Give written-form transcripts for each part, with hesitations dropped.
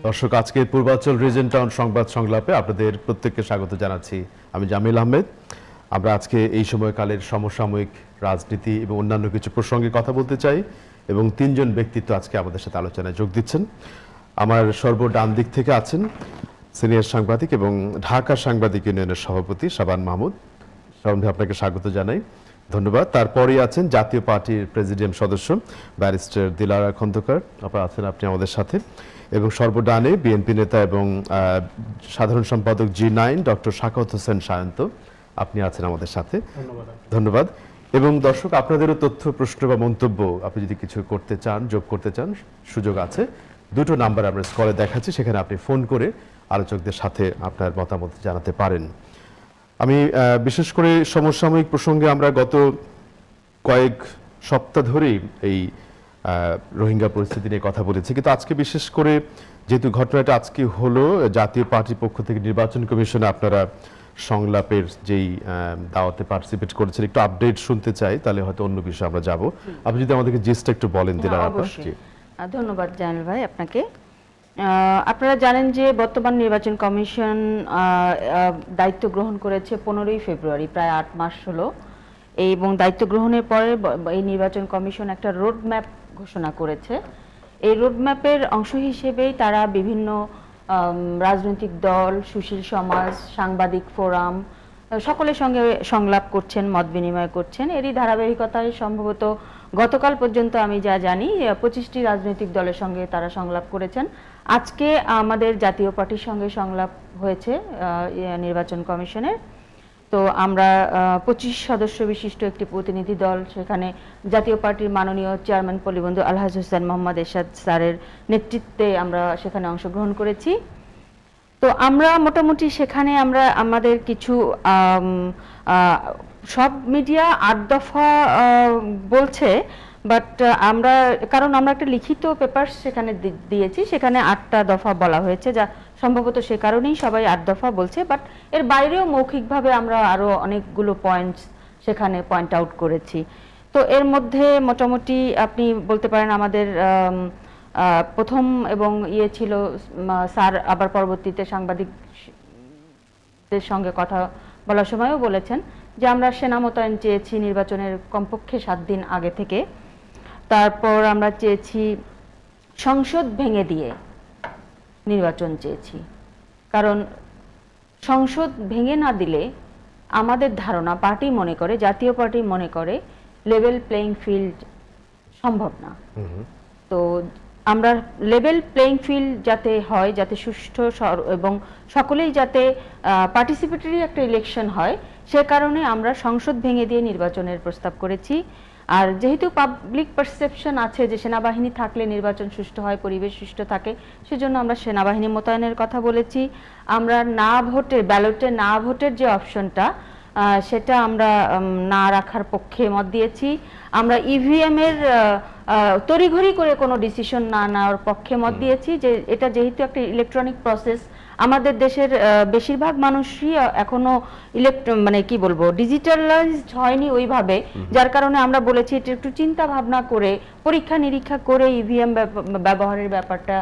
দর্শক, আজকের পূর্বাঞ্চল রিজন টাউন সংবাদ সংলাপে আপনাদের প্রত্যেককে স্বাগত জানাচ্ছি। আমি জামিল আহমেদ। আমরা আজকে এই সময়কালের সমসাময়িক রাজনীতি এবং অন্যান্য কিছু প্রসঙ্গে কথা বলতে চাই এবং তিনজন ব্যক্তিত্ব আজকে আমাদের সাথে আলোচনায় যোগ দিচ্ছেন। আমার ডান দিক থেকে আছেন সিনিয়র সাংবাদিক এবং ঢাকা সাংবাদিক ইউনিয়নের সভাপতি শাবান মাহমুদ। শাবান ভাই, আপনাকে স্বাগত জানাই, ধন্যবাদ। তারপরেই আছেন জাতীয় পার্টির প্রেসিডিয়াম সদস্য ব্যারিস্টার দিলারা খন্দকার, আপনি আমাদের সাথে, এবং সর্বডানে বিএনপি নেতা এবং সাধারণ সম্পাদক G9 ডক্টর শাখাওয়াত হোসেন সায়ন্ত, আপনি আছেন আমাদের সাথে, ধন্যবাদ। এবং দর্শক, আপনাদেরও তথ্য, প্রশ্ন বা মন্তব্য আপনি যদি কিছু করতে চান, যোগ করতে চান, সুযোগ আছে। দুটো নাম্বার আমরা স্ক্রিনে দেখাচ্ছি, সেখানে আপনি ফোন করে আলোচকদের সাথে আপনার মতামত জানাতে পারেন। আমি বিশেষ করে সমসাময়িক প্রসঙ্গে আমরা গত কয়েক সপ্তাহ ধরেই এই রোহিঙ্গা পরিস্থিতি নিয়ে কথা বলেছি, কিন্তু আজকে বিশেষ করে যেহেতু ঘটনাটা আজকে হলো, জাতীয় পার্টির পক্ষ থেকে নির্বাচন কমিশনে আপনারা সংলাপের যেই দাওয়াতে পার্টিসিপেট করেছেন, একটু আপডেট শুনতে চাই, তাহলে হয়তো অন্য বিষয়ে আমরা যাব। আপনি যদি আমাদেরকে জিস্টটা একটু বলেন দিলারা আপা। ধন্যবাদ জামিল ভাই আপনাকে। আপনারা জানেন যে বর্তমান নির্বাচন কমিশন দায়িত্ব গ্রহণ করেছে 15ই ফেব্রুয়ারি, প্রায় 8 মাস হলো। এবং দায়িত্ব গ্রহণের পরে এই নির্বাচন কমিশন একটা রোড ম্যাপ ঘোষণা করেছে। এই রোড ম্যাপের অংশ হিসেবেই তারা বিভিন্ন রাজনৈতিক দল, সুশীল সমাজ, সাংবাদিক ফোরাম সকলের সঙ্গে সংলাপ করছেন, মত বিনিময় করছেন। এরই ধারাবাহিকতায় সম্ভবত গতকাল পর্যন্ত আমি যা জানি 25টি রাজনৈতিক দলের সঙ্গে তারা সংলাপ করেছেন। আজকে আমাদের জাতীয় পার্টির সঙ্গে সংলাপ হয়েছে নির্বাচন কমিশনের। তো আমরা 25 সদস্য বিশিষ্ট একটি প্রতিনিধি দল, সেখানে জাতীয় পার্টির মাননীয় চেয়ারম্যান পল্লীবন্ধু আলহাজ হোসেন মোহাম্মদ এরশাদ স্যারের নেতৃত্বে আমরা সেখানে অংশগ্রহণ করেছি। তো আমরা মোটামুটি সেখানে আমাদের কিছু সব মিডিয়া 8 দফা বলছে, বাট কারণ আমরা একটা লিখিত পেপার সেখানে দিয়েছি, সেখানে 8টা দফা বলা হয়েছে, যা সম্ভবত সে কারণেই সবাই 8 দফা বলছে। বাট এর বাইরেও মৌখিকভাবে আমরা আরো অনেকগুলো পয়েন্টস সেখানে পয়েন্ট আউট করেছি। তো এর মধ্যে মোটামুটি আপনি বলতে পারেন আমাদের প্রথম এবং ছিল স্যার আবার পরবর্তীতে সাংবাদিকদের সঙ্গে কথা বলার সময়ও বলেছেন যে আমরা সেনা মোতায়েন চেয়েছি নির্বাচনের কমপক্ষে 7 দিন আগে থেকে। তারপর আমরা চেয়েছি সংসদ ভেঙে দিয়ে নির্বাচন চেয়েছি, কারণ সংসদ ভেঙে না দিলে আমাদের ধারণা, পার্টি মনে করে, জাতীয় পার্টি মনে করে লেভেল প্লেইং ফিল্ড সম্ভব না। তো আমরা লেভেল প্লেইং ফিল্ড যাতে হয়, যাতে সুষ্ঠু এবং সকলেই যাতে পার্টিসিপেটরি একটা ইলেকশন হয়, সে কারণে আমরা সংসদ ভেঙে দিয়ে নির্বাচনের প্রস্তাব করেছি। আর যেহেতু পাবলিক পারসেপশন আছে যে সেনাবাহিনী থাকলে নির্বাচন সুষ্ঠু হয়, পরিবেশ সুষ্ঠু থাকে, সেজন্য আমরা সেনাবাহিনী মোতায়েনের কথা বলেছি। আমরা না ভোটের, ব্যালটে না ভোটের যে অপশনটা, সেটা আমরা না রাখার পক্ষে মত দিয়েছি। আমরা ইভিএম এর তড়িঘড়ি করে কোনো ডিসিশন না নেওয়ার পক্ষে মত দিয়েছি, যে এটা যেহেতু একটা ইলেকট্রনিক প্রসেস, আমাদের দেশের বেশিরভাগ মানুষই এখনো ডিজিটালাইজড হয়নি ওইভাবে, যার কারণে আমরা বলেছি এটা একটু চিন্তা ভাবনা করে, পরীক্ষা নিরীক্ষা করে ইভিএম ব্যবহারের ব্যাপারটা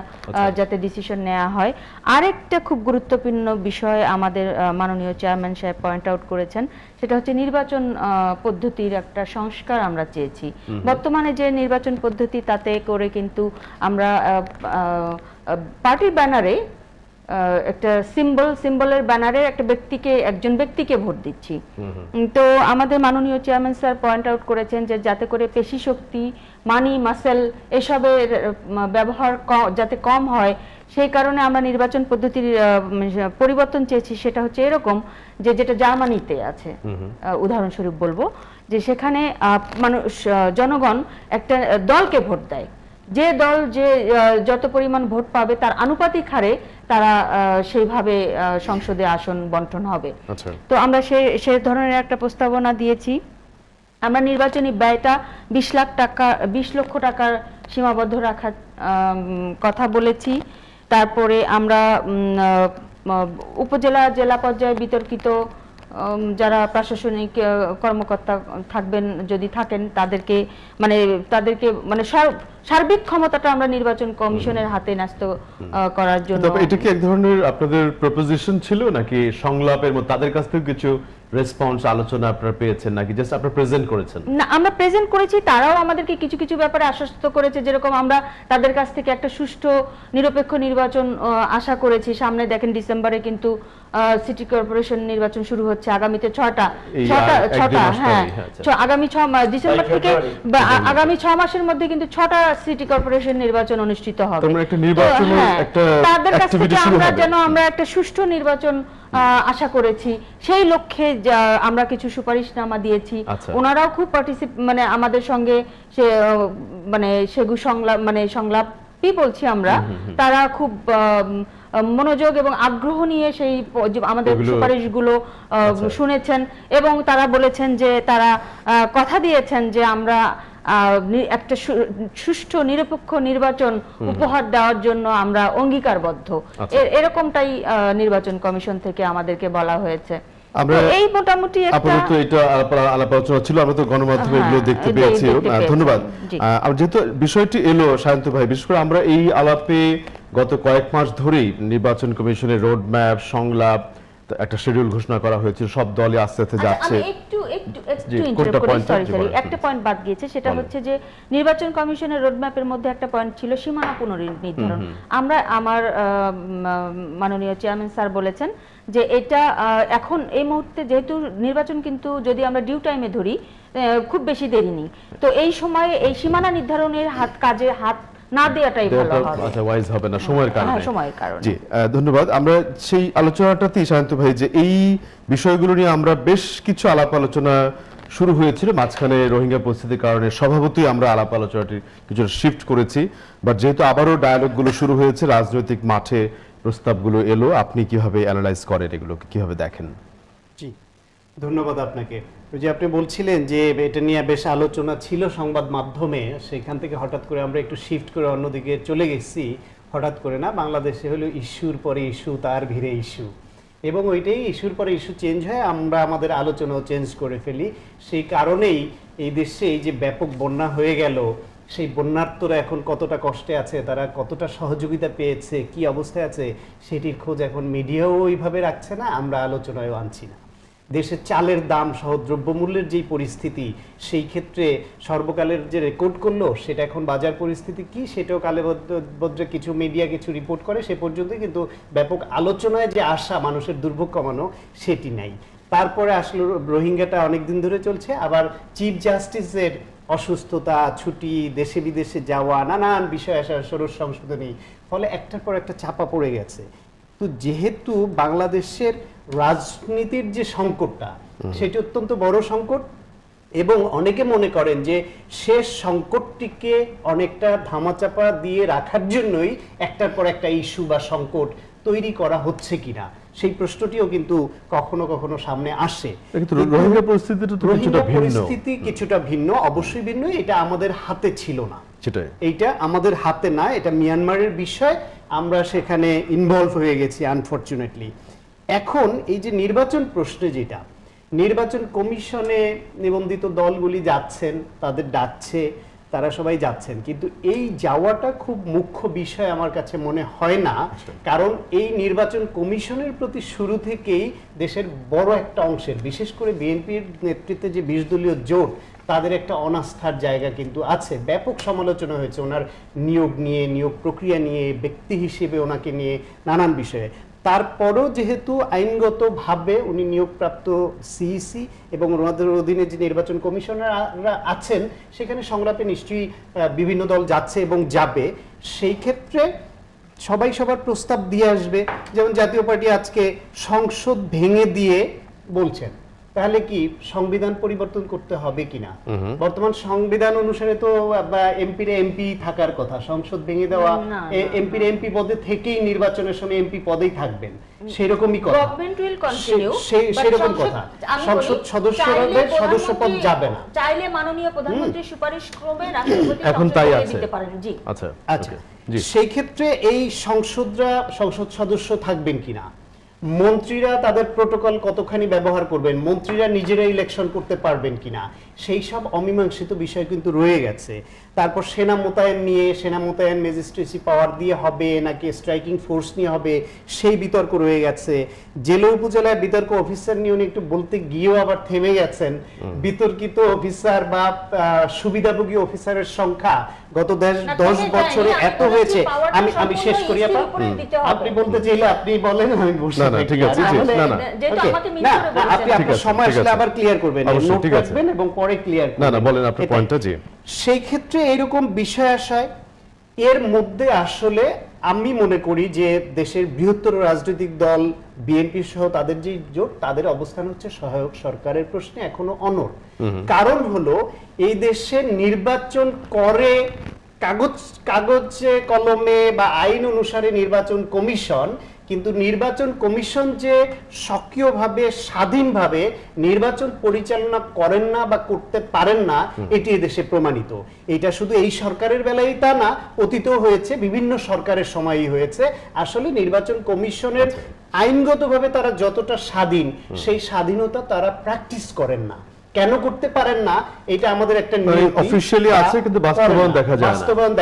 যাতে ডিসিশন নেওয়া হয়। আরেকটা খুব গুরুত্বপূর্ণ বিষয় আমাদের মাননীয় চেয়ারম্যান সাহেব পয়েন্ট আউট করেছেন, সেটা হচ্ছে নির্বাচন পদ্ধতির একটা সংস্কার আমরা চেয়েছি। বর্তমানে যে নির্বাচন পদ্ধতি, তাতে করে কিন্তু আমরা পার্টির ব্যানারে একটা সিম্বলের ব্যানারে একজন ব্যক্তিকে ভোট দিচ্ছি। তো আমাদের মাননীয় চেয়ারম্যান স্যার পয়েন্ট আউট করেছেন যে যাতে করে পেশি শক্তি, মানি, মাসেল এসবের ব্যবহার যাতে কম হয়, সেই কারণে আমরা নির্বাচন পদ্ধতির পরিবর্তন চেয়েছি। সেটা হচ্ছে এরকম যে, যেটা জার্মানিতে আছে, উদাহরণস্বরূপ বলবো যে সেখানে জনগণ একটা দলকে ভোট দেয়, যে দল যে যত পরিমাণ ভোট পাবে তার আনুপাতিক হারে তারা সেইভাবে সংসদে আসন বন্টন হবে। তো আমরা সে ধরনের একটা প্রস্তাবনা দিয়েছি। আমরা নির্বাচনী ব্যয়টা 20 লক্ষ টাকার সীমাবদ্ধ রাখার কথা বলেছি। তারপরে আমরা উপজেলা, জেলা পর্যায়ে বিতর্কিত যারা প্রশাসনিক কর্মকর্তা থাকবেন, যদি থাকেন তাদেরকে মানে সার্বিক ক্ষমতাটা আমরা নির্বাচন কমিশনের হাতে ন্যস্ত করার জন্য। তবে এটা কি এক ধরনের আপনাদের প্রপোজিশন ছিল নাকি সংলাপের মধ্যে তাদের কাছ থেকে কিছু রেসপন্স আলোচনা আপনারা পেয়েছেন নাকি জাস্ট আপনারা প্রেজেন্ট করেছেন? না, আমরা প্রেজেন্ট করেছি, তারাও আমাদেরকে কিছু কিছু ব্যাপারে আশ্বস্ত করেছে। যেরকম আমরা তাদের কাছ থেকে একটা সুষ্ঠু নিরপেক্ষ নির্বাচন আশা করেছি। সামনে দেখেন ডিসেম্বরে কিন্তু সিটি কর্পোরেশন নির্বাচন শুরু হচ্ছে, আগামীতে ছটা হ্যাঁ, আগামী 6 মাস ডিসেম্বর থেকে আগামী 6 মাসের মধ্যে কিন্তু 6টা সিটি কর্পোরেশন নির্বাচন অনুষ্ঠিত হবে। তাদের কাছ থেকে আমরা একটা সুষ্ঠু নির্বাচন আশা করেছি। সেই লক্ষ্যে আমরা কিছু সুপারিশনামা দিয়েছি। ওনারাও খুব মানে আমাদের সঙ্গে সংলাপই বলছি আমরা, তারা খুব মনোযোগ এবং আগ্রহ নিয়ে সেই আমাদের সুপারিশগুলো শুনেছেন এবং তারা বলেছেন যে তারা কথা দিয়েছেন যে আমরা একটা সুষ্ঠু নিরপেক্ষ নির্বাচন উপহার দেওয়ার জন্য আমরা অঙ্গীকারবদ্ধ। এরকমটাই নির্বাচন কমিশন থেকে আমাদেরকে বলা হয়েছে। এই মোটামুটি আপাতত এটা আলাপ আলোচনা ছিল, আমরা তো গণমাধ্যমে এগুলো দেখতে পেয়েছি। ধন্যবাদ। যেহেতু বিষয়টি এলো সায়ন্ত ভাই, বিশেষ করে আমরা এই আলাপে গত কয়েক মাস ধরেই নির্বাচন কমিশনের রোড ম্যাপ, সংলাপ, একটা শিডিউল ঘোষণা করা হয়েছিল, সব দলই আস্তে আস্তে যাচ্ছে। একটা পয়েন্ট বাদ গিয়েছে, সেটা হচ্ছে যে নির্বাচন কমিশনের রোডম্যাপের মধ্যে একটা পয়েন্ট ছিল সীমানা পুনর্নির্ধারণ। আমার মাননীয় চেয়ারম্যান স্যার বলেছেন যে এটা এখন এই মুহূর্তে যেহেতু নির্বাচন কিন্তু যদি আমরা ডিউ টাইমে ধরি খুব বেশি দেরি নেই, তো এই সময়ে এই সীমানা নির্ধারণের কাজে হাত না দেওয়াটাই ভালো হবে। আচ্ছা, ওয়াইজ হবে না সময়ের কারণে। সময়ের কারণে। জি, ধন্যবাদ। আমরা সেই আলোচনাটাতেই শান্ত ভাই যে এই বিষয়গুলো নিয়ে আমরা বেশ কিছু আলাপ আলোচনা শুরু হয়েছিল, মাঝখানে রোহিঙ্গা পরিস্থিতির কারণে স্বভাবতই আমরা আলাপ আলোচনাটি কিছুটা শিফট করেছি, বাট যেহেতু আবারও ডায়ালগগুলো শুরু হয়েছে, রাজনৈতিক মাঠে প্রস্তাবগুলো এলো, আপনি কিভাবে অ্যানালাইজ করেন, এগুলো কিভাবে দেখেন? জি, ধন্যবাদ আপনাকে। যে আপনি বলছিলেন যে এটা নিয়ে বেশ আলোচনা ছিল সংবাদ মাধ্যমে, সেখান থেকে হঠাৎ করে আমরা একটু শিফট করে অন্যদিকে চলে গেছি। হঠাৎ করে না, বাংলাদেশে হলো ইস্যুর পরে ইস্যু, তার ভিড়ে ইস্যু, এবং ওইটাই ইস্যুর পরে ইস্যু চেঞ্জ হয়, আমরা আমাদের আলোচনাও চেঞ্জ করে ফেলি। সেই কারণেই এই দেশে এই যে ব্যাপক বন্যা হয়ে গেল, সেই বন্যার্তরা এখন কতটা কষ্টে আছে, তারা কতটা সহযোগিতা পেয়েছে, কি অবস্থায় আছে, সেটির খোঁজ এখন মিডিয়াও ওইভাবে রাখছে না, আমরা আলোচনায়ও আনছি না। দেশের চালের দাম সহ দ্রব্যমূল্যের যেই পরিস্থিতি, সেই ক্ষেত্রে সর্বকালের যে রেকর্ড করলো, সেটা এখন বাজার পরিস্থিতি কি সেটাও কালেবদ্রে কিছু মিডিয়া কিছু রিপোর্ট করে, সে পর্যন্ত কিন্তু ব্যাপক আলোচনায় যে আশা মানুষের দুর্ভোগ কমানো, সেটি নাই। তারপরে আসলে রোহিঙ্গাটা অনেকদিন ধরে চলছে, আবার চিফ জাস্টিসের অসুস্থতা, ছুটি, দেশে বিদেশে যাওয়া, নানান বিষয় আসা, ষোড়শ সংশোধনী, ফলে একটার পর একটা চাপা পড়ে গেছে। তো যেহেতু বাংলাদেশের রাজনীতির যে সংকটটা, সেটি অত্যন্ত বড় সংকট, এবং অনেকে মনে করেন যে শেষ সংকটটিকে অনেকটা ধামাচাপা দিয়ে রাখার জন্যই একটার পর একটা ইস্যু বা সংকট তৈরি করা হচ্ছে কিনা, সেই প্রশ্নটিও কিন্তু কখনো কখনো সামনে আসে। রোহিঙ্গা পরিস্থিতি কিছুটা ভিন্ন, অবশ্যই ভিন্ন। এটা আমাদের হাতে ছিল না, এইটা আমাদের হাতে না, এটা মিয়ানমারের বিষয়, আমরা সেখানে ইনভলভ হয়ে গেছি আনফরচুনেটলি। এখন এই যে নির্বাচন প্রশ্নে, যেটা নির্বাচন কমিশনে নিবন্ধিত দলগুলি যাচ্ছেন, তাদের ডাকছে, তারা সবাই যাচ্ছেন, কিন্তু এই যাওয়াটা খুব মুখ্য বিষয় আমার কাছে মনে হয় না। কারণ এই নির্বাচন কমিশনের প্রতি শুরু থেকেই দেশের বড় একটা অংশের, বিশেষ করে বিএনপির নেতৃত্বে যে 20 দলীয় জোট, তাদের একটা অনাস্থার জায়গা কিন্তু আছে। ব্যাপক সমালোচনা হয়েছে ওনার নিয়োগ নিয়ে, নিয়োগ প্রক্রিয়া নিয়ে, ব্যক্তি হিসেবে ওনাকে নিয়ে, নানান বিষয়ে। তারপরও যেহেতু আইনগতভাবে উনি নিয়োগপ্রাপ্ত সিইসি এবং ওনাদের অধীনে যে নির্বাচন কমিশনাররা আছেন, সেখানে সংলাপে নিশ্চয়ই বিভিন্ন দল যাচ্ছে এবং যাবে। সেই ক্ষেত্রে সবাই সবার প্রস্তাব দিয়ে আসবে। যেমন জাতীয় পার্টি আজকে সংসদ ভেঙে দিয়ে বলছেন, তাহলে কি সংবিধান পরিবর্তন করতে হবে কিনা? বর্তমান সংবিধান অনুসারে তো এমপির এমপি থাকার কথা, সংসদ ভেঙে দেওয়া, এমপির এমপি পদে থেকেই নির্বাচনের সময় এমপি পদেই থাকবেন, সেরকমই কথা, সেরকম কথা। সংসদ সদস্যদের সদস্য পদ যাবে না, চাইলে মাননীয় প্রধানমন্ত্রীর সুপারিশ ক্রমে রাষ্ট্রপতি এখন তাই আছে। জি, আচ্ছা, সেই ক্ষেত্রে এই সংসদ সদস্য থাকবেন কিনা, মন্ত্রীরা তাদের প্রোটোকল কতখানি ব্যবহার করবেন, মন্ত্রীরা নিজেরা ইলেকশন করতে পারবেন কিনা, সেই সব অমীমাংসিত বিষয় কিন্তু রয়ে গেছে। তারপর সেনা মোতায়েন নিয়ে, সেনা মোতায়েন ম্যাজিস্ট্রেসি পাওয়ার দিয়ে হবে নাকি স্ট্রাইকিং ফোর্স নিয়ে হবে, সেই বিতর্ক রয়ে গেছে। জেলা উপজেলায় বিতর্ক অফিসার নিয়ে উনি একটু বলতে গিয়েও আবার থেমে গেছেন। বিতর্কিত অফিসার বা সুবিধাভোগী অফিসারের সংখ্যা গত 10 বছরে এত হয়েছে। আমি শেষ করি আপা, আপনি বলতে চাইলে আপনি বলেন, আমি বসে না, ঠিক আছে, যেহেতু আমাকে মিস করে বলেছেন। আপনি আপনার সময় আসলে আবার ক্লিয়ার করবেন, নোট রাখবেন এবং পরে ক্লিয়ার করবেন। না বলেন আপনার পয়েন্টটা। জি, সেই ক্ষেত্রে এরকম বিষয় আসায় এর মধ্যে আসলে আমি মনে করি যে দেশের বৃহত্তর রাজনৈতিক দল বিএনপি সহ তাদের যে জোট, তাদের অবস্থান হচ্ছে সহায়ক সরকারের প্রশ্নে এখনো অনড়। কারণ হলো এই দেশে নির্বাচন করে কাগজে কলমে বা আইন অনুসারে নির্বাচন কমিশন, কিন্তু নির্বাচন কমিশন যে সক্রিয়ভাবে স্বাধীনভাবে নির্বাচন পরিচালনা করেন না বা করতে পারেন না, এটি এদেশে প্রমাণিত। এটা শুধু এই সরকারের বেলায় তা না, অতীতেও হয়েছে, বিভিন্ন সরকারের সময়ই হয়েছে। আসলে নির্বাচন কমিশনের আইনগতভাবে তারা যতটা স্বাধীন, সেই স্বাধীনতা তারা প্র্যাকটিস করেন না। কেন করতে পারেন না, এটা আমাদের একটা অফিশিয়ালি আছে কিন্তু বাস্তবায়ন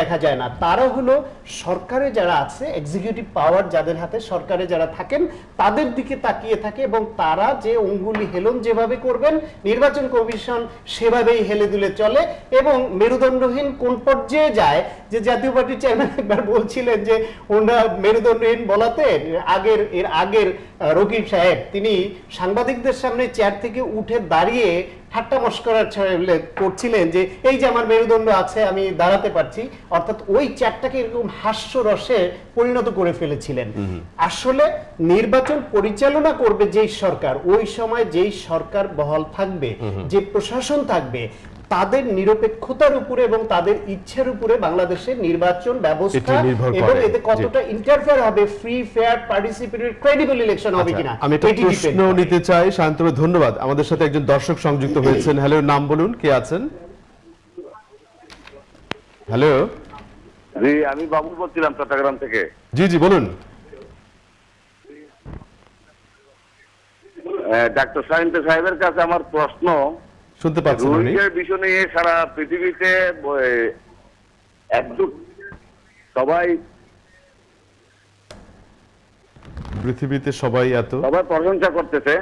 দেখা যায় না। তারা হলো সরকারে যারা আছে, এক্সিকিউটিভ পাওয়ার যাদের হাতে, সরকারে যারা থাকেন, তাদের দিকে তাকিয়ে থাকে এবং তারা যে অঙ্গুলি হেলন যেভাবে করবেন, নির্বাচন কমিশন সেভাবেই হেলে দুলে চলে এবং মেরুদণ্ডহীন কোন পর্যায়ে যায় যে জাতীয় পার্টির চেয়ারম্যান একবার বলছিলেন যে ওনারা মেরুদণ্ডহীন বলাতে এর আগের রকিব সাহেব তিনি সাংবাদিকদের সামনে চেয়ার থেকে উঠে দাঁড়িয়ে ঠাট্টা মস্করা করছিলেন যে এই যে আমার মেরুদণ্ড আছে, আমি দাঁড়াতে পারছি, অর্থাৎ ওই চেয়ারটাকে এরকম হাস্যরসে পরিণত করে ফেলেছিলেন। আসলে নির্বাচন পরিচালনা করবে যেই সরকার, ওই সময় যেই সরকার বহাল থাকবে, যে প্রশাসন থাকবে, তাদের নিরপেক্ষতার উপরে এবং তাদের ইচ্ছার উপরে বাংলাদেশের নির্বাচন ব্যবস্থা এবং এতে কতটা ইন্টারফেয়ার হবে, free fair participatory credible election হবে কিনা। আমি একটা প্রশ্ন নিতে চাই। শান্তনু, ধন্যবাদ। আমাদের সাথে একজন দর্শক সংযুক্ত হয়েছেন। হ্যালো, নাম বলুন, কে আছেন? হ্যালো। জি, আমি বাবুল বলছিলাম চট্টগ্রাম থেকে। জি জি বলুন। ডাক্তার সাহিন্ত সাহেবের কাছে আমার প্রশ্ন, শুনতে পাচ্ছেন উনি? রোহিঙ্গার বিষয় নিয়ে সারা পৃথিবীতে একদম সবাই সবাই প্রশংসা করতেছে,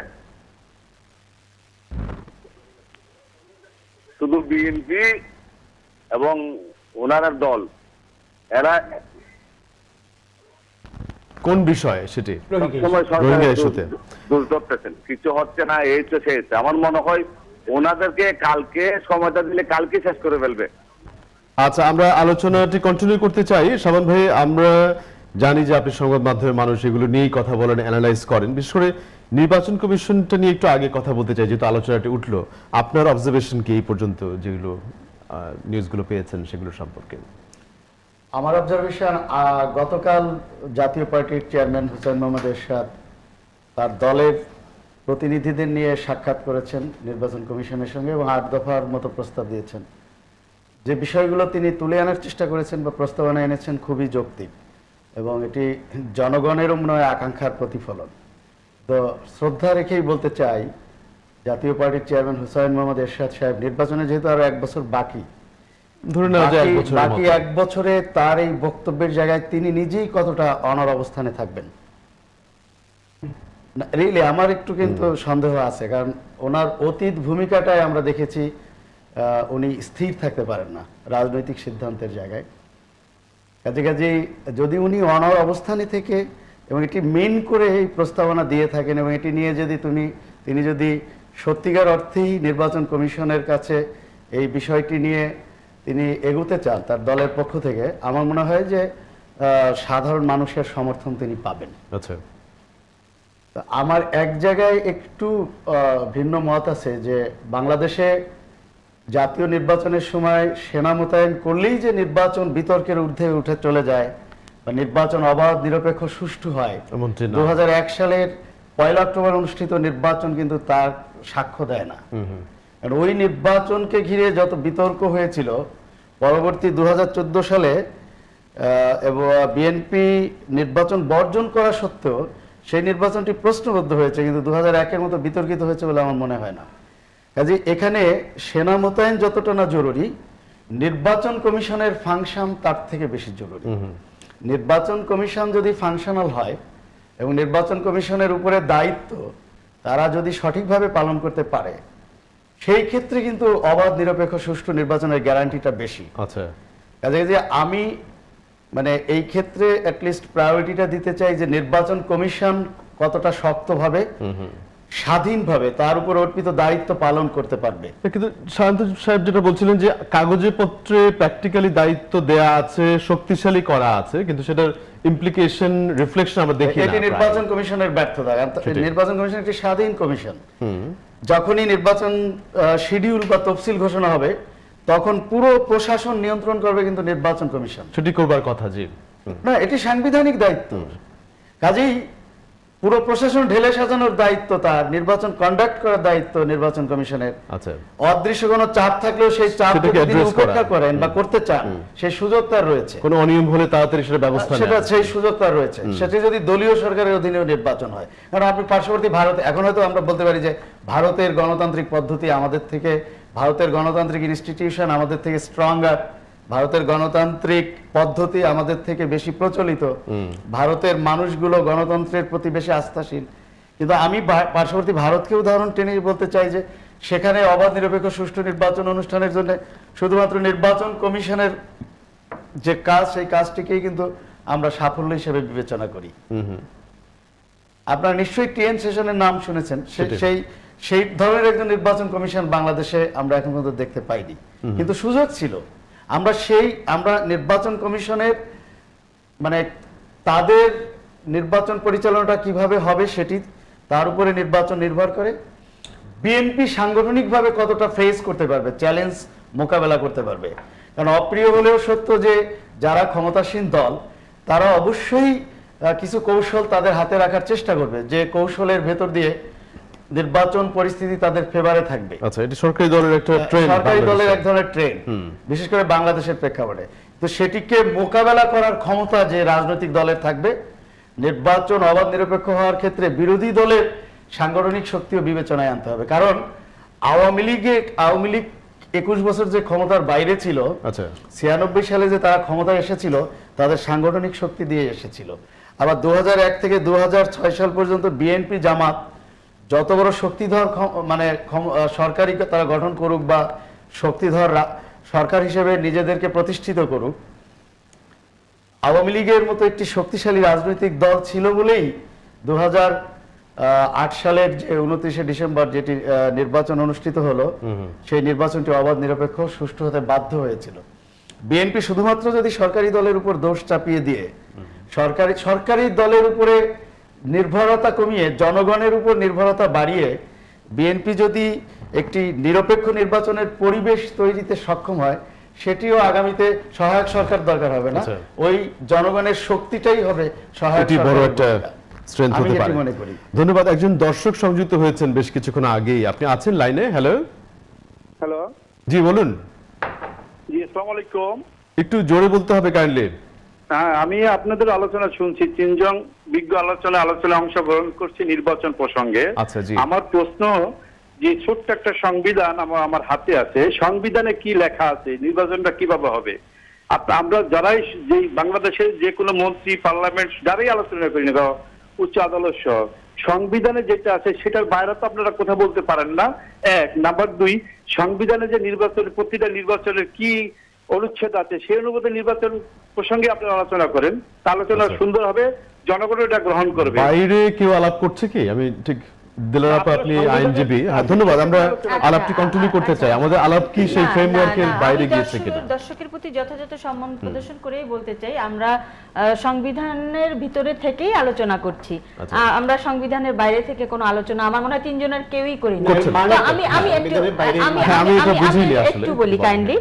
শুধু বিএনপি এবং ওনার দল, এরা কোন বিষয় সেটি? সবসময় দোষ ধরতেছেন, কিছু হচ্ছে না, এই তো শেষ। আমার মনে হয় ওনাদেরকে কালকে সময়টা দিলে কালকে শেষ করে ফেলবে। আচ্ছা, আমরা আলোচনাটি কন্টিনিউ করতে চাই। শাবান ভাই, আমরা জানি যে আপনি সংবাদ মাধ্যমের মানুষ, এগুলো নিয়েই কথা বলেন, অ্যানালাইজ করেন। বিশেষ করে নির্বাচন কমিশনটা নিয়ে একটু আগে কথা বলতে চাই, যেহেতু আলোচনাটি উঠলো। আপনার অবজারভেশন কি এই পর্যন্ত যেগুলো নিউজগুলো পেয়েছেন সেগুলো সম্পর্কে? আমার অবজারভেশন, গতকাল জাতীয় পার্টির চেয়ারম্যান হুসাইন মোহাম্মদ এরশাদ তার দলের প্রতিনিধিদের নিয়ে সাক্ষাৎ করেছেন নির্বাচন কমিশনের সঙ্গে এবং 8 দফার মতো প্রস্তাব দিয়েছেন। যে বিষয়গুলো তিনি তুলে আনার চেষ্টা করেছেন বা প্রস্তাবনা এনেছেন খুবই যৌক্তিক এবং এটি জনগণেরও মনে হয় আকাঙ্ক্ষার প্রতিফলন। তো শ্রদ্ধা রেখেই বলতে চাই, জাতীয় পার্টির চেয়ারম্যান হুসাইন মোহাম্মদ এরশাদ সাহেব নির্বাচনে যেহেতু আরো 1 বছর বাকি, বাকি 1 বছরে তার এই বক্তব্যের জায়গায় তিনি নিজেই কতটা অনড় অবস্থানে থাকবেন, রিয়েলি আমার একটু কিন্তু সন্দেহ আছে। কারণ ওনার অতীত ভূমিকাটায় আমরা দেখেছি উনি স্থির থাকতে পারেন না রাজনৈতিক সিদ্ধান্তের জায়গায়। কাজেই যদি উনি অনড় অবস্থানে থেকে এবং এটি মেন করে এই প্রস্তাবনা দিয়ে থাকেন এবং এটি নিয়ে যদি তিনি যদি সত্যিকার অর্থেই নির্বাচন কমিশনের কাছে এই বিষয়টি নিয়ে তিনি এগোতে চান তার দলের পক্ষ থেকে, আমার মনে হয় যে সাধারণ মানুষের সমর্থন তিনি পাবেন। আচ্ছা, আমার এক জায়গায় একটু ভিন্ন মত আছে যে বাংলাদেশে জাতীয় নির্বাচনের সময় সেনা মোতায়েন করলেই যে নির্বাচন বিতর্কের ঊর্ধ্বে উঠে চলে যায় বা নির্বাচন অবাধ নিরপেক্ষ সুষ্ঠু হয়, 2001 সালের 1 অক্টোবর অনুষ্ঠিত নির্বাচন কিন্তু তার সাক্ষ্য দেয় না। ওই নির্বাচনকে ঘিরে যত বিতর্ক হয়েছিল, পরবর্তী 2014 সালে বিএনপি নির্বাচন বর্জন করা সত্ত্বেও সেই নির্বাচনটি প্রশ্নবদ্ধ হয়েছে, কিন্তু 2001-এর মতো বিতর্কিত হয়েছে বলে আমার মনে হয় না। কাজে এখানে সেনা মোতায়েন যতটা না জরুরি, নির্বাচন কমিশনের ফাংশন তার থেকে বেশি জরুরি। নির্বাচন কমিশন যদি ফাংশনাল হয় এবং নির্বাচন কমিশনের উপরে দায়িত্ব তারা যদি সঠিকভাবে পালন করতে পারে, সেই ক্ষেত্রে কিন্তু অবাধ নিরপেক্ষ সুষ্ঠু নির্বাচনের গ্যারান্টিটা বেশি। আচ্ছা, কাজে যে আমি মানে এই ক্ষেত্রে অ্যাটলিস্ট প্রায়োরিটিটা দিতে চাই যে নির্বাচন কমিশন কতটা শক্তভাবে স্বাধীনভাবে তার উপর অর্পিত দায়িত্ব পালন করতে পারবে। কিন্তু সায়ন্ত সাহেব যেটা বলছিলেন যে কাগজে পত্রে প্র্যাকটিক্যালি দায়িত্ব দেয়া আছে, শক্তিশালী করা আছে, কিন্তু সেটার ইমপ্লিকেশন রিফ্লেকশন আমরা দেখি না। এটি নির্বাচন কমিশনের ব্যর্থতা। নির্বাচন কমিশন একটি স্বাধীন কমিশন। যখনই নির্বাচন শিডিউল বা তফসিল ঘোষণা হবে তখন পুরো প্রশাসন নিয়ন্ত্রণ করবে কিন্তু নির্বাচন কমিশন। ছুটি করবার কথা জি। না, এটি সাংবিধানিক দায়িত্ব। কাজেই পুরো প্রশাসন ঢেলে সাজানোর দায়িত্ব তার, নির্বাচন কন্ডাক্ট করার দায়িত্ব নির্বাচন কমিশনের। আচ্ছা, অদৃশ্য কোনো চাপ থাকলেও সেই চাপ যদি তিনি উপেক্ষা করেন বা করতে চান সেই সুযোগ তার রয়েছে। কোনো অনিয়ম হলে তাড়াতাড়ি সেটা ব্যবস্থা সেটা সেই সুযোগ তার রয়েছে। সেটি যদি দলীয় সরকারের অধীনেও নির্বাচন হয়, কারণ আপনি পার্শ্ববর্তী ভারত, এখন হয়তো আমরা বলতে পারি যে ভারতের গণতান্ত্রিক পদ্ধতি আমাদের থেকে, ভারতের গণতান্ত্রিক ইনস্টিটিউশন আমাদের থেকে স্ট্রঙ্গার, ভারতের গণতান্ত্রিক পদ্ধতি আমাদের থেকে বেশি প্রচলিত, ভারতের মানুষগুলো গণতন্ত্রের প্রতি বেশি আস্থাশীল। কিন্তু আমি পার্শ্ববর্তী ভারতকে উদাহরণ টেনে বলতে চাই যে সেখানে অবাধ নিরপেক্ষ সুষ্ঠু নির্বাচন অনুষ্ঠানের জন্য শুধুমাত্র নির্বাচন কমিশনের যে কাজ, সেই কাজটিকেই কিন্তু আমরা সাফল্য হিসেবে বিবেচনা করি। আপনারা নিশ্চয়ই টিএন সেশনের নাম শুনেছেন। সেই ধরনের একজন নির্বাচন কমিশন বাংলাদেশে আমরা এখন পর্যন্ত দেখতে পাইনি, কিন্তু সুযোগ ছিল। আমরা নির্বাচন কমিশনের মানে তাদের নির্বাচন পরিচালনাটা কিভাবে হবে সেটি, তার উপরে নির্বাচন নির্ভর করে। বিএনপি সাংগঠনিকভাবে কতটা ফেস করতে পারবে, চ্যালেঞ্জ মোকাবেলা করতে পারবে। কারণ অপ্রিয় হলেও সত্য যে যারা ক্ষমতাসীন দল তারা অবশ্যই কিছু কৌশল তাদের হাতে রাখার চেষ্টা করবে, যে কৌশলের ভেতর দিয়ে নির্বাচন পরিস্থিতি তাদের ফেভারে থাকবে। আচ্ছা, এটি সরকারি দলের একটা ট্রেন্ড, সরকারি দলের এক ধরনের ট্রেন্ড, বিশেষ করে বাংলাদেশের প্রেক্ষাপটে। তো সেটিকে মোকাবেলা করার ক্ষমতা যে রাজনৈতিক দলের থাকবে, নির্বাচন অবাধ নিরপেক্ষ হওয়ার ক্ষেত্রে বিরোধী দলের সাংগঠনিক শক্তিও বিবেচনায় আনতে হবে। কারণ আওয়ামী লীগ 21 বছর যে ক্ষমতার বাইরে ছিল, 96 সালে যে তারা ক্ষমতায় এসেছিল তাদের সাংগঠনিক শক্তি দিয়ে এসেছিল। আবার 2001 থেকে 2006 সাল পর্যন্ত বিএনপি জামাত যত বড় শক্তিধর মানে সরকারি তারা গঠন করুক বা শক্তিধর সরকার হিসেবে নিজেদেরকে প্রতিষ্ঠিত করুক, আওয়ামী লীগের মতো একটি শক্তিশালী রাজনৈতিক দল ছিল বলেই 2008 সালের যে 29শে ডিসেম্বর যেটি নির্বাচন অনুষ্ঠিত হলো, সেই নির্বাচনটি অবাধ নিরপেক্ষ সুষ্ঠু হতে বাধ্য হয়েছিল। বিএনপি শুধুমাত্র যদি সরকারি দলের উপর দোষ চাপিয়ে দিয়ে সরকারি দলের উপরে নির্ভরতা কমিয়ে জনগণের উপর নির্ভরতা বাড়িয়ে বিএনপি যদি একটি নিরপেক্ষ নির্বাচনের পরিবেশ তৈরিতে সক্ষম হয়, সেটিও আগামীতে সহায়ক সরকার দরকার হবে না, ওই জনগণের শক্তিটাই হবে সহায়ক সরকার। ধন্যবাদ। একজন দর্শক সংযুক্ত হয়েছেন বেশ কিছুক্ষণ আগেই, আপনি আছেন লাইনে। হ্যালো হ্যালো, জি বলুন। জি আসসালামু আলাইকুম। একটু জোরে বলতে হবে কাইন্ডলি। হ্যাঁ, আমি আপনাদের আলোচনা শুনছি, তিনজন বিজ্ঞ আলোচনায় অংশগ্রহণ করছি নির্বাচন প্রসঙ্গে। আচ্ছা জি, আমার প্রশ্ন যে ছোট্ট একটা সংবিধান আমার হাতে আছে, সংবিধানে কি লেখা আছে, নির্বাচনটা কিভাবে হবে? আমরা যারাই যে বাংলাদেশের যে কোনো মন্ত্রী, পার্লামেন্ট যারাই আলোচনা করি না, উচ্চ আদালত সহ, সংবিধানে যেটা আছে সেটার বাইরে তো আপনারা কথা বলতে পারেন না। এক নাম্বার 2, সংবিধানে যে নির্বাচন, প্রতিটা নির্বাচনের কি অনুচ্ছেদ আছে সেই অনুপাতে নির্বাচন প্রসঙ্গে আপনারা আলোচনা করেন, তা আলোচনা সুন্দর হবে, জনগণ এটা গ্রহণ করবে। বাইরে কেউ আলাপ করছে কি? আমি ঠিক দিলাম, আপনি আইনজীবী। হ্যাঁ, ধন্যবাদ। আমরা আলাপটি কন্টিনিউ করতে চাই। আমাদের আলাপ কি সেই ফ্রেমওয়ার্কের বাইরে গিয়েছে কিনা? দর্শকের প্রতি যথাযথ সম্মান প্রদর্শন করেই বলতে চাই, আমরা সংবিধানের ভিতরে থেকেই আলোচনা করছি। আমরা সংবিধানের বাইরে থেকে কোনো আলোচনা আমার মনে হয় তিনজনের কেউই করি না। আমি একটু বলি কাইন্ডলি।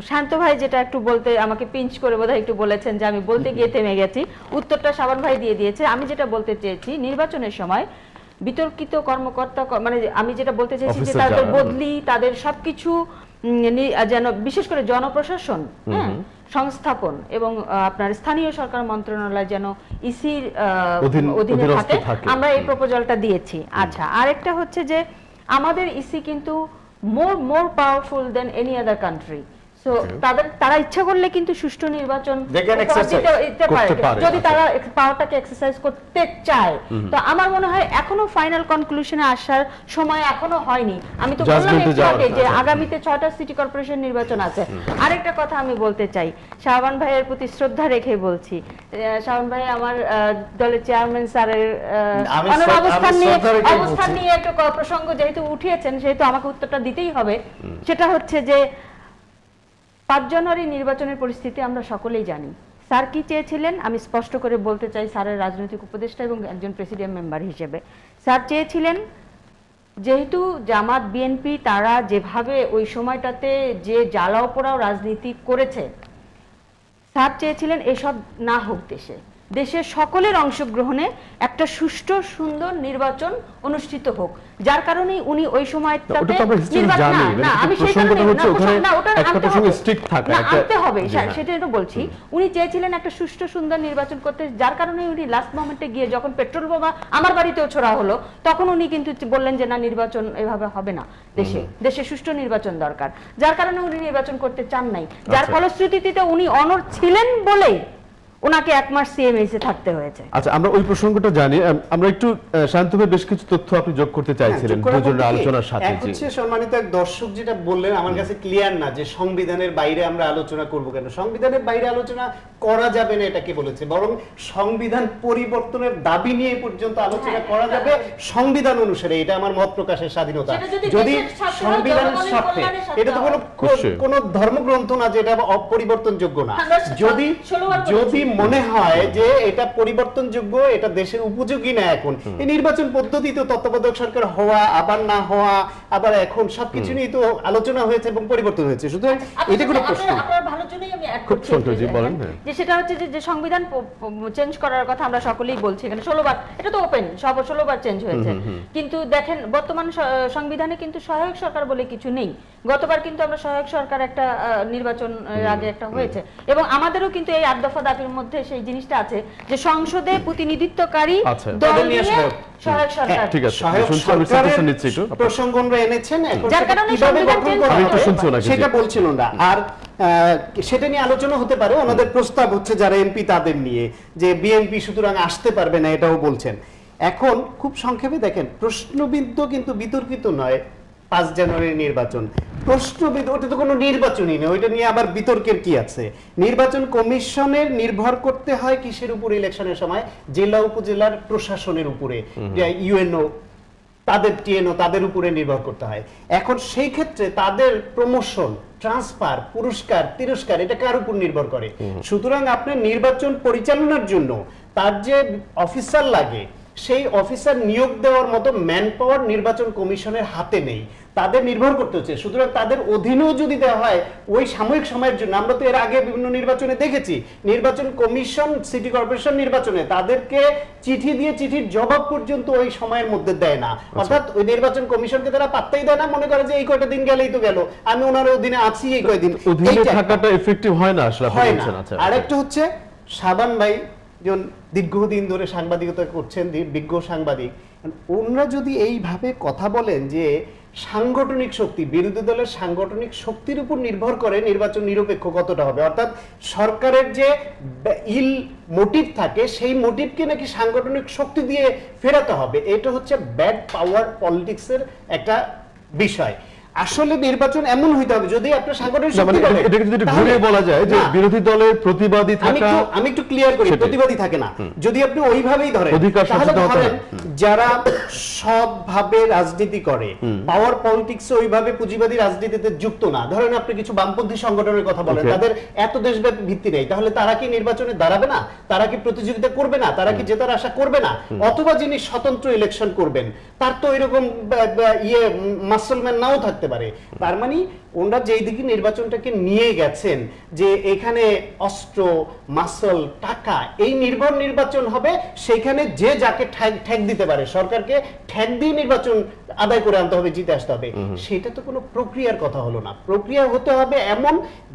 শান্ত ভাই যেটা একটু বলতে আমাকে পিঞ্চ করে বোধহয় একটু বলেছেন যে আমি বলতে গিয়ে থেমে গেছি, উত্তরটা শাবান ভাই দিয়ে দিয়েছে। আমি যেটা বলতে চেয়েছি, নির্বাচনের সময় বিতর্কিত কর্মকর্তা, মানে আমি যেটা বলতে চেয়েছি যে তাদের বদলি, তাদের সবকিছু যেন বিশেষ করে জনপ্রশাসন, হ্যাঁ, সংস্থাপন এবং আপনার স্থানীয় সরকার মন্ত্রণালয় যেন ইসির অধীনে থাকে, আমরা এই প্রপোজালটা দিয়েছি। আচ্ছা, আরেকটা হচ্ছে যে আমাদের ইসি কিন্তু more powerful than any other country. So তারা ইচ্ছা করলে কিন্তু সুষ্ঠু নির্বাচন দিতে পারে যদি তারা পাওয়ারটাকে এক্সারসাইজ করতে চায়। তো আমার মনে হয় এখনো ফাইনাল কনক্লুশনে আসার সময় এখনো হয়নি। আমি তো বললাম একটু আগে যে আগামীতে 6টা সিটি কর্পোরেশন নির্বাচন আছে। আরেকটা কথা আমি বলতে চাই, শাহবান ভাইয়ের প্রতি শ্রদ্ধা রেখে বলছি, শাহবান ভাই আমার দলের চেয়ারম্যান স্যারের অবস্থান নিয়ে একটু প্রসঙ্গ যেহেতু উঠিয়েছেন, সেহেতু আমাকে উত্তরটা দিতেই হবে। সেটা হচ্ছে যে 5 জানুয়ারি নির্বাচনের পরিস্থিতি আমরা সকলেই জানি। স্যার কি চেয়েছিলেন আমি স্পষ্ট করে বলতে চাই, স্যারের রাজনৈতিক উপদেষ্টা এবং একজন প্রেসিডিয়াম মেম্বার হিসেবে। স্যার চেয়েছিলেন, যেহেতু জামাত বিএনপি তারা যেভাবে ওই সময়টাতে যে জ্বালাও পোড়াও রাজনীতি করেছে, স্যার চেয়েছিলেন এসব না হোক, দেশের সকলের অংশগ্রহণে একটা সুষ্ঠু সুন্দর নির্বাচন অনুষ্ঠিত হোক। যার কারণে উনি ওই সময়টাতে সেটাই তো বলছি, উনি চেয়েছিলেন একটা সুষ্ঠু সুন্দর নির্বাচন করতে। যার কারণে উনি লাস্ট মোমেন্টে গিয়ে যখন পেট্রোল বোমা আমার বাড়িতেও ছোড়া হলো, তখন উনি কিন্তু বললেন যে না, নির্বাচন এভাবে হবে না, দেশে সুষ্ঠু নির্বাচন দরকার। যার কারণে উনি নির্বাচন করতে চান নাই, যার ফলশ্রুতিতে উনি অনড় ছিলেন বলেই ওনাকে 1 মাস সিএমএইচে থাকতে হয়েছে। আচ্ছা, আমরা ওই প্রসঙ্গটা জানি। আমরা একটু শান্তভাবে বেশ কিছু তথ্য আপনি যোগ করতে চাইছিলেন দুজনের আলোচনার সাথে। হচ্ছে সম্মানিত এক দর্শক যেটা বললেন আমার কাছে ক্লিয়ার না, যে সংবিধানের বাইরে আমরা আলোচনা করব কেন। সংবিধানের বাইরে আলোচনা করা যাবে না এটা কে বলেছে? বরং সংবিধান পরিবর্তনের দাবি নিয়ে পর্যন্ত আলোচনা করা যাবে সংবিধান অনুসারে। এটা আমার মত প্রকাশের স্বাধীনতা। যদি সংবিধানের স্বার্থে, এটা তো কোনো ধর্মগ্রন্থ না যে এটা অপরিবর্তনযোগ্য না। যদি মনে হয় যে এটা পরিবর্তনযোগ্য, এটা দেশের উপযোগী না, এখন এই নির্বাচন পদ্ধতি তো তত্ত্বাবধায়ক সরকার হওয়া, আবার না হওয়া, আবার এখন সবকিছু নিয়ে তো আলোচনা হয়েছে এবং পরিবর্তন হয়েছে। সুতরাং এটা কোনো প্রশ্ন আপনার ভালোর জন্যই আমি এক করছি যে সেটা হচ্ছে যে সংবিধান চেঞ্জ করার কথা আমরা সকলেই বলছি এখানে 16 বার, এটা তো ওপেন, 16 বার চেঞ্জ হয়েছে। কিন্তু দেখেন বর্তমান সংবিধানে কিন্তু সহায়ক সরকার বলে কিছু নেই। গতবার কিন্তু আমরা সহায়ক সরকার একটা নির্বাচন আগে একটা হয়েছে, এবং আমাদেরও কিন্তু এই 8 দফা দাবির মধ্যে সেই জিনিসটা আছে যে সংসদে প্রতিনিধিত্বকারী দল নিয়ে সহায়ক সরকার। ঠিক আছে, সরকারের প্রসঙ্গ আমরা এনেছেন, যার কারণে সংবিধান চেঞ্জ সেটা বলছিল না। আর সেটা নিয়ে আলোচনা হতে পারে। ওনাদের প্রস্তাব হচ্ছে যারা এমপি তাদের নিয়ে, যে বিএনপি সুতরাং আসতে পারবে না, এটাও বলছেন। এখন খুব সংক্ষেপে দেখেন, প্রশ্নবিদ্ধ কিন্তু বিতর্কিত নয় 5 জানুয়ারির নির্বাচন। প্রশ্নবিদ্ধ, ওটা তো কোনো নির্বাচনই নয়, ওইটা নিয়ে আবার বিতর্কের কি আছে? নির্বাচন কমিশনের নির্ভর করতে হয় কিসের উপর ইলেকশনের সময়? জেলা উপজেলার প্রশাসনের উপরে, ইউএনও তাদের টিএনও তাদের উপরে নির্ভর করতে হয়। এখন সেই ক্ষেত্রে তাদের প্রমোশন, ট্রান্সফার, পুরস্কার, তিরস্কার এটা কার উপর নির্ভর করে? সুতরাং আপনার নির্বাচন পরিচালনার জন্য তার যে অফিসার লাগে, সেই অফিসার নিয়োগ দেওয়ার মতো ম্যান পাওয়ার নির্বাচন কমিশনের হাতে নেই, তাদের নির্ভর করতে হচ্ছে। সুতরাং তাদের অধীনেও যদি দেওয়া হয় ওই সাময়িক সময়ের জন্য, আমরা তো এর আগে বিভিন্ন নির্বাচনে দেখেছি নির্বাচন কমিশন সিটি কর্পোরেশন নির্বাচনে তাদেরকে চিঠি দিয়ে চিঠির জবাব পর্যন্ত ওই সময়ের মধ্যে দেয় না। অর্থাৎ ওই নির্বাচন কমিশনকে তারা পাত্তাই দেয় না, মনে করে যে এই কয়টা দিন গেলেই তো গেল, আমি ওনার অধীনে আছি এই কয়দিন, অধীনে থাকাটা এফেক্টিভ হয় না আসলে। আরেকটা হচ্ছে শাবান ভাই যেমন দীর্ঘদিন ধরে সাংবাদিকতা করছেন, বিজ্ঞ সাংবাদিক, ওনারা যদি এইভাবে কথা বলেন যে সাংগঠনিক শক্তি, বিরোধী দলের সাংগঠনিক শক্তির উপর নির্ভর করে নির্বাচন নিরপেক্ষ কতটা হবে, অর্থাৎ সরকারের যে মোটিভ থাকে সেই মোটিভকে নাকি সাংগঠনিক শক্তি দিয়ে ফেরাতে হবে, এটা হচ্ছে ব্যাড পাওয়ার পলিটিক্সের একটা বিষয়। আসলে নির্বাচন এমন হইতে হবে যদি আপনার সাংগঠনিক শক্তি বলে, এটাকে যদি ঘুরে বলা যায় যে বিরোধী দলের প্রতিবাদী থাকা, আমি একটু ক্লিয়ার করি, প্রতিবাদী থাকে না। যদি আপনি ওইভাবেই ধরেন, তাহলে ধরেন যারা সবভাবে রাজনীতি করে, পাওয়ার পলিটিক্সে ওইভাবে পুঁজিবাদী রাজনীতিতে যুক্ত না, ধরেন আপনি কিছু বামপন্থী সংগঠনের কথা বলেন, তাদের এত দেশব্যাপী ভিত্তি নেই, তাহলে তারা কি নির্বাচনে দাঁড়াবে না? তারা কি প্রতিযোগিতা করবে না? তারা কি জেতার আশা করবে না? অথবা যিনি স্বতন্ত্র ইলেকশন করবেন তার তো এরকম মাসলম্যান নাও থাকতে থাকতে পারে। তার মানে ওনারা যেই দিকে নির্বাচনটাকে নিয়ে গেছেন যে এখানে অস্ত্র, মাসল, টাকা এই নির্ভর নির্বাচন হবে, সেখানে যে যাকে ঠ্যাক দিতে পারে সরকারকে ঠ্যাক দিয়ে নির্বাচন আদায় করে আনতে হবে, জিতে আসতে হবে, সেটা তো কোনো প্রক্রিয়ার কথা হলো না। প্রক্রিয়া হতে হবে এমন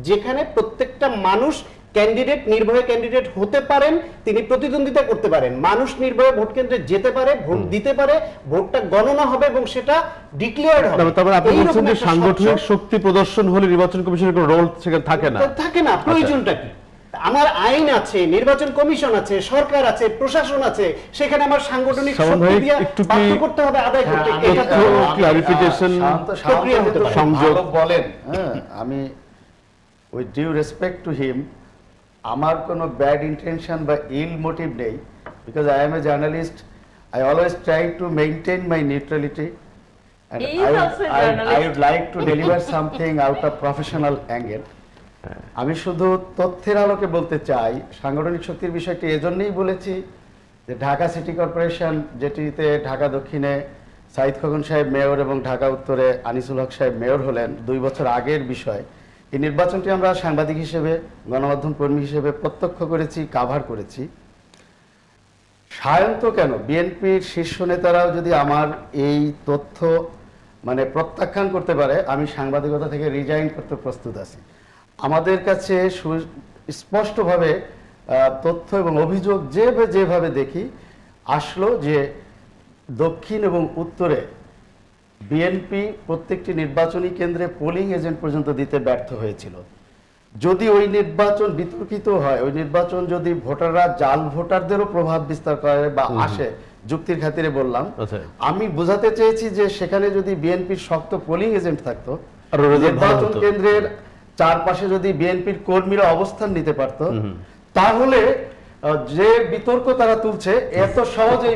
যেখানে প্রত্যেকটা মানুষ ক্যান্ডিডেট নির্ভয়ে ক্যান্ডিডেট হতে পারেন, তিনি প্রতিদ্বন্দ্বিতা করতে পারেন, মানুষ নির্ভয়ে ভোট কেন্দ্রে যেতে পারে, ভোট দিতে পারে, ভোটটা গণনা হবে এবং সেটা ডিক্লেয়ার্ড হবে। তবে আপনি বলছেন যে সাংগঠনিক শক্তি প্রদর্শন হলে নির্বাচন কমিশনের কোনো রোল সেখানে থাকে না। থাকে না, প্রয়োজনটা কি? আমার আইন আছে, নির্বাচন কমিশন আছে, সরকার আছে, প্রশাসন আছে, সেখানে আমার সাংগঠনিক শক্তি দিয়ে বাধ্য করতে হবে আদায় করতে। এটা তো ক্লারিফিকেশন প্রক্রিয়া হতে পারে। সংযোগ বলেন। হ্যাঁ, আমি with due respect to him, আমার কোনো ব্যাড ইন্টেনশন বা ইল মোটিভ নেই, because I am a journalist, I always try to maintain my neutrality, and He is also a journalist. I would like to deliver something out of professional angle. আমি শুধু তথ্যের আলোকে বলতে চাই, সাংগঠনিক শক্তির বিষয়টি এজন্যই বলেছি যে ঢাকা সিটি কর্পোরেশন, যেটিতে ঢাকা দক্ষিণে সাইদ খোকন সাহেব মেয়র এবং ঢাকা উত্তরে আনিসুল হক সাহেব মেয়র হলেন 2 বছর আগের বিষয়। এই নির্বাচনটি আমরা সাংবাদিক হিসেবে, গণমাধ্যম কর্মী হিসেবে প্রত্যক্ষ করেছি, কাভার করেছি। সায়ন্ত কেন, বিএনপির শীর্ষ নেতারাও যদি আমার এই তথ্য মানে প্রত্যাখ্যান করতে পারে, আমি সাংবাদিকতা থেকে রিজাইন করতে প্রস্তুত আছি। আমাদের কাছে স্পষ্টভাবে তথ্য এবং অভিযোগ যেভাবে দেখি আসলো যে দক্ষিণ এবং উত্তরে বিএনপি প্রত্যেকটি নির্বাচনী কেন্দ্রে পোলিং এজেন্ট পর্যন্ত দিতে ব্যর্থ হয়েছিল। যদি ওই নির্বাচন বিতর্কিত হয়, ওই নির্বাচন যদি ভোটাররা জাল ভোটারদেরও প্রভাব বিস্তার করে বা আসে, যুক্তির খাতিরে বললাম, আমি বোঝাতে চেয়েছি যে সেখানে যদি বিএনপির শক্ত পোলিং এজেন্ট থাকতো, নির্বাচন কেন্দ্রের চারপাশে যদি বিএনপির কর্মীরা অবস্থান নিতে পারত, তাহলে যে বিতর্ক তারা তুলছে এত সহজে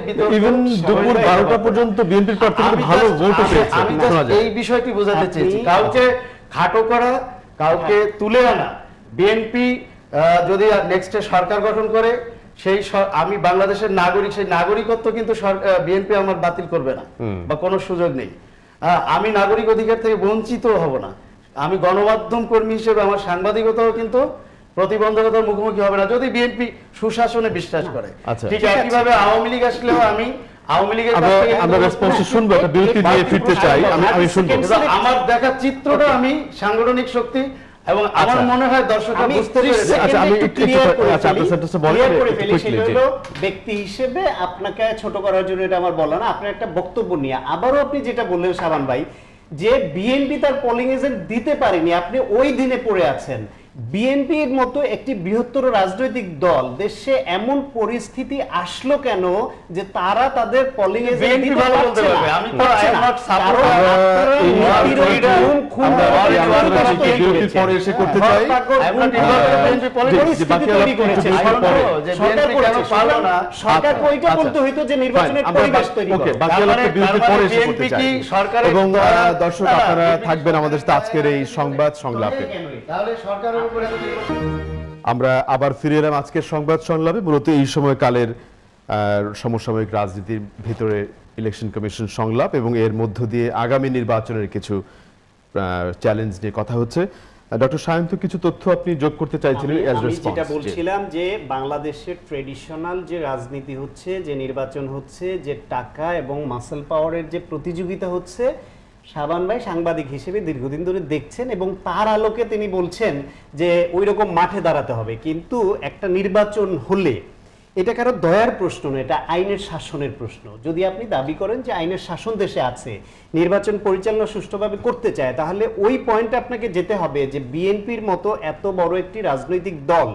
দুপুর 12টা পর্যন্ত বিএনপির প্রার্থী ভালো ভোট পেয়েছে। আমি এই বিষয়টি বোঝাতে চেয়েছি, কাউকে খাটো করা, কাউকে তুলে আনা। বিএনপি যদি নেক্সটে সরকার গঠন করে, সেই আমি বাংলাদেশের নাগরিক, সেই নাগরিকত্ব কিন্তু বিএনপি আমার বাতিল করবে না বা কোনো সুযোগ নেই। আমি নাগরিক অধিকার থেকে বঞ্চিত হব না। আমি গণমাধ্যম কর্মী হিসেবে আমার সাংবাদিকতাও কিন্তু প্রতিবন্ধকতার মুখোমুখি হবে না যদি বিএনপি সুশাসনে বিশ্বাস করে। ঠিক একইভাবে আওয়ামী লীগ আসলেও আমি আওয়ামী লীগের আমরা রেসপন্স শুনবো, একটা বিরতি দিয়ে ফিরতে চাই। আমি শুনবো আমার দেখা চিত্রটা, আমি সাংগঠনিক শক্তি এবং আমার মনে হয় দর্শকরা বুঝতে পেরেছে। আমি ব্যক্তি হিসেবে আপনাকে ছোট করার জন্য এটা আমার বলা না, আপনার একটা বক্তব্য নিয়ে আবারও আপনি যেটা বললেন শাবান ভাই, যে বিএনপি তার পোলিং এজেন্ট দিতে পারেনি, আপনি ওই দিনে পড়ে আছেন। বিএনপির মতো একটি বৃহত্তর রাজনৈতিক দল দেশে এমন পরিস্থিতি আসলো কেন যে তারা তাদের পোলিং এজেন্ট দিতে পারছে না? আমি তো পরে এসে করতে চাই। সরকার ওইটা বলতে হইতো যে নির্বাচনের পরিবেশ তৈরি করে। এবং দর্শক আপনারা থাকবেন আমাদের সাথে আজকের এই সংবাদ সংলাপে। আমরা আবার ফিরে এলাম আজকের সংবাদ সংলাপে। মূলত এই সময়কালের সমসাময়িক রাজনীতির ভিতরে ইলেকশন কমিশন সংলাপ এবং এর মধ্য দিয়ে আগামী নির্বাচনের কিছু চ্যালেঞ্জ নিয়ে কথা হচ্ছে। ডক্টর সায়ন্ত, কিছু তথ্য আপনি যোগ করতে চাইছিলেন? আমি যেটা বলছিলাম যে বাংলাদেশের ট্রেডিশনাল যে রাজনীতি হচ্ছে, যে নির্বাচন হচ্ছে, যে টাকা এবং মাসল পাওয়ারের যে প্রতিযোগিতা হচ্ছে, শাবান ভাই সাংবাদিক হিসেবে দীর্ঘদিন ধরে দেখছেন এবং তার আলোকে তিনি বলছেন যে ওই রকম মাঠে দাঁড়াতে হবে। কিন্তু একটা নির্বাচন হলে এটা কারো দয়ার প্রশ্ন নয়, এটা আইনের শাসনের প্রশ্ন। যদি আপনি দাবি করেন যে আইনের শাসন দেশে আছে, নির্বাচন পরিচালনা সুষ্ঠুভাবে করতে চায়, তাহলে ওই পয়েন্টে আপনাকে যেতে হবে যে বিএনপির মতো এত বড় একটি রাজনৈতিক দল,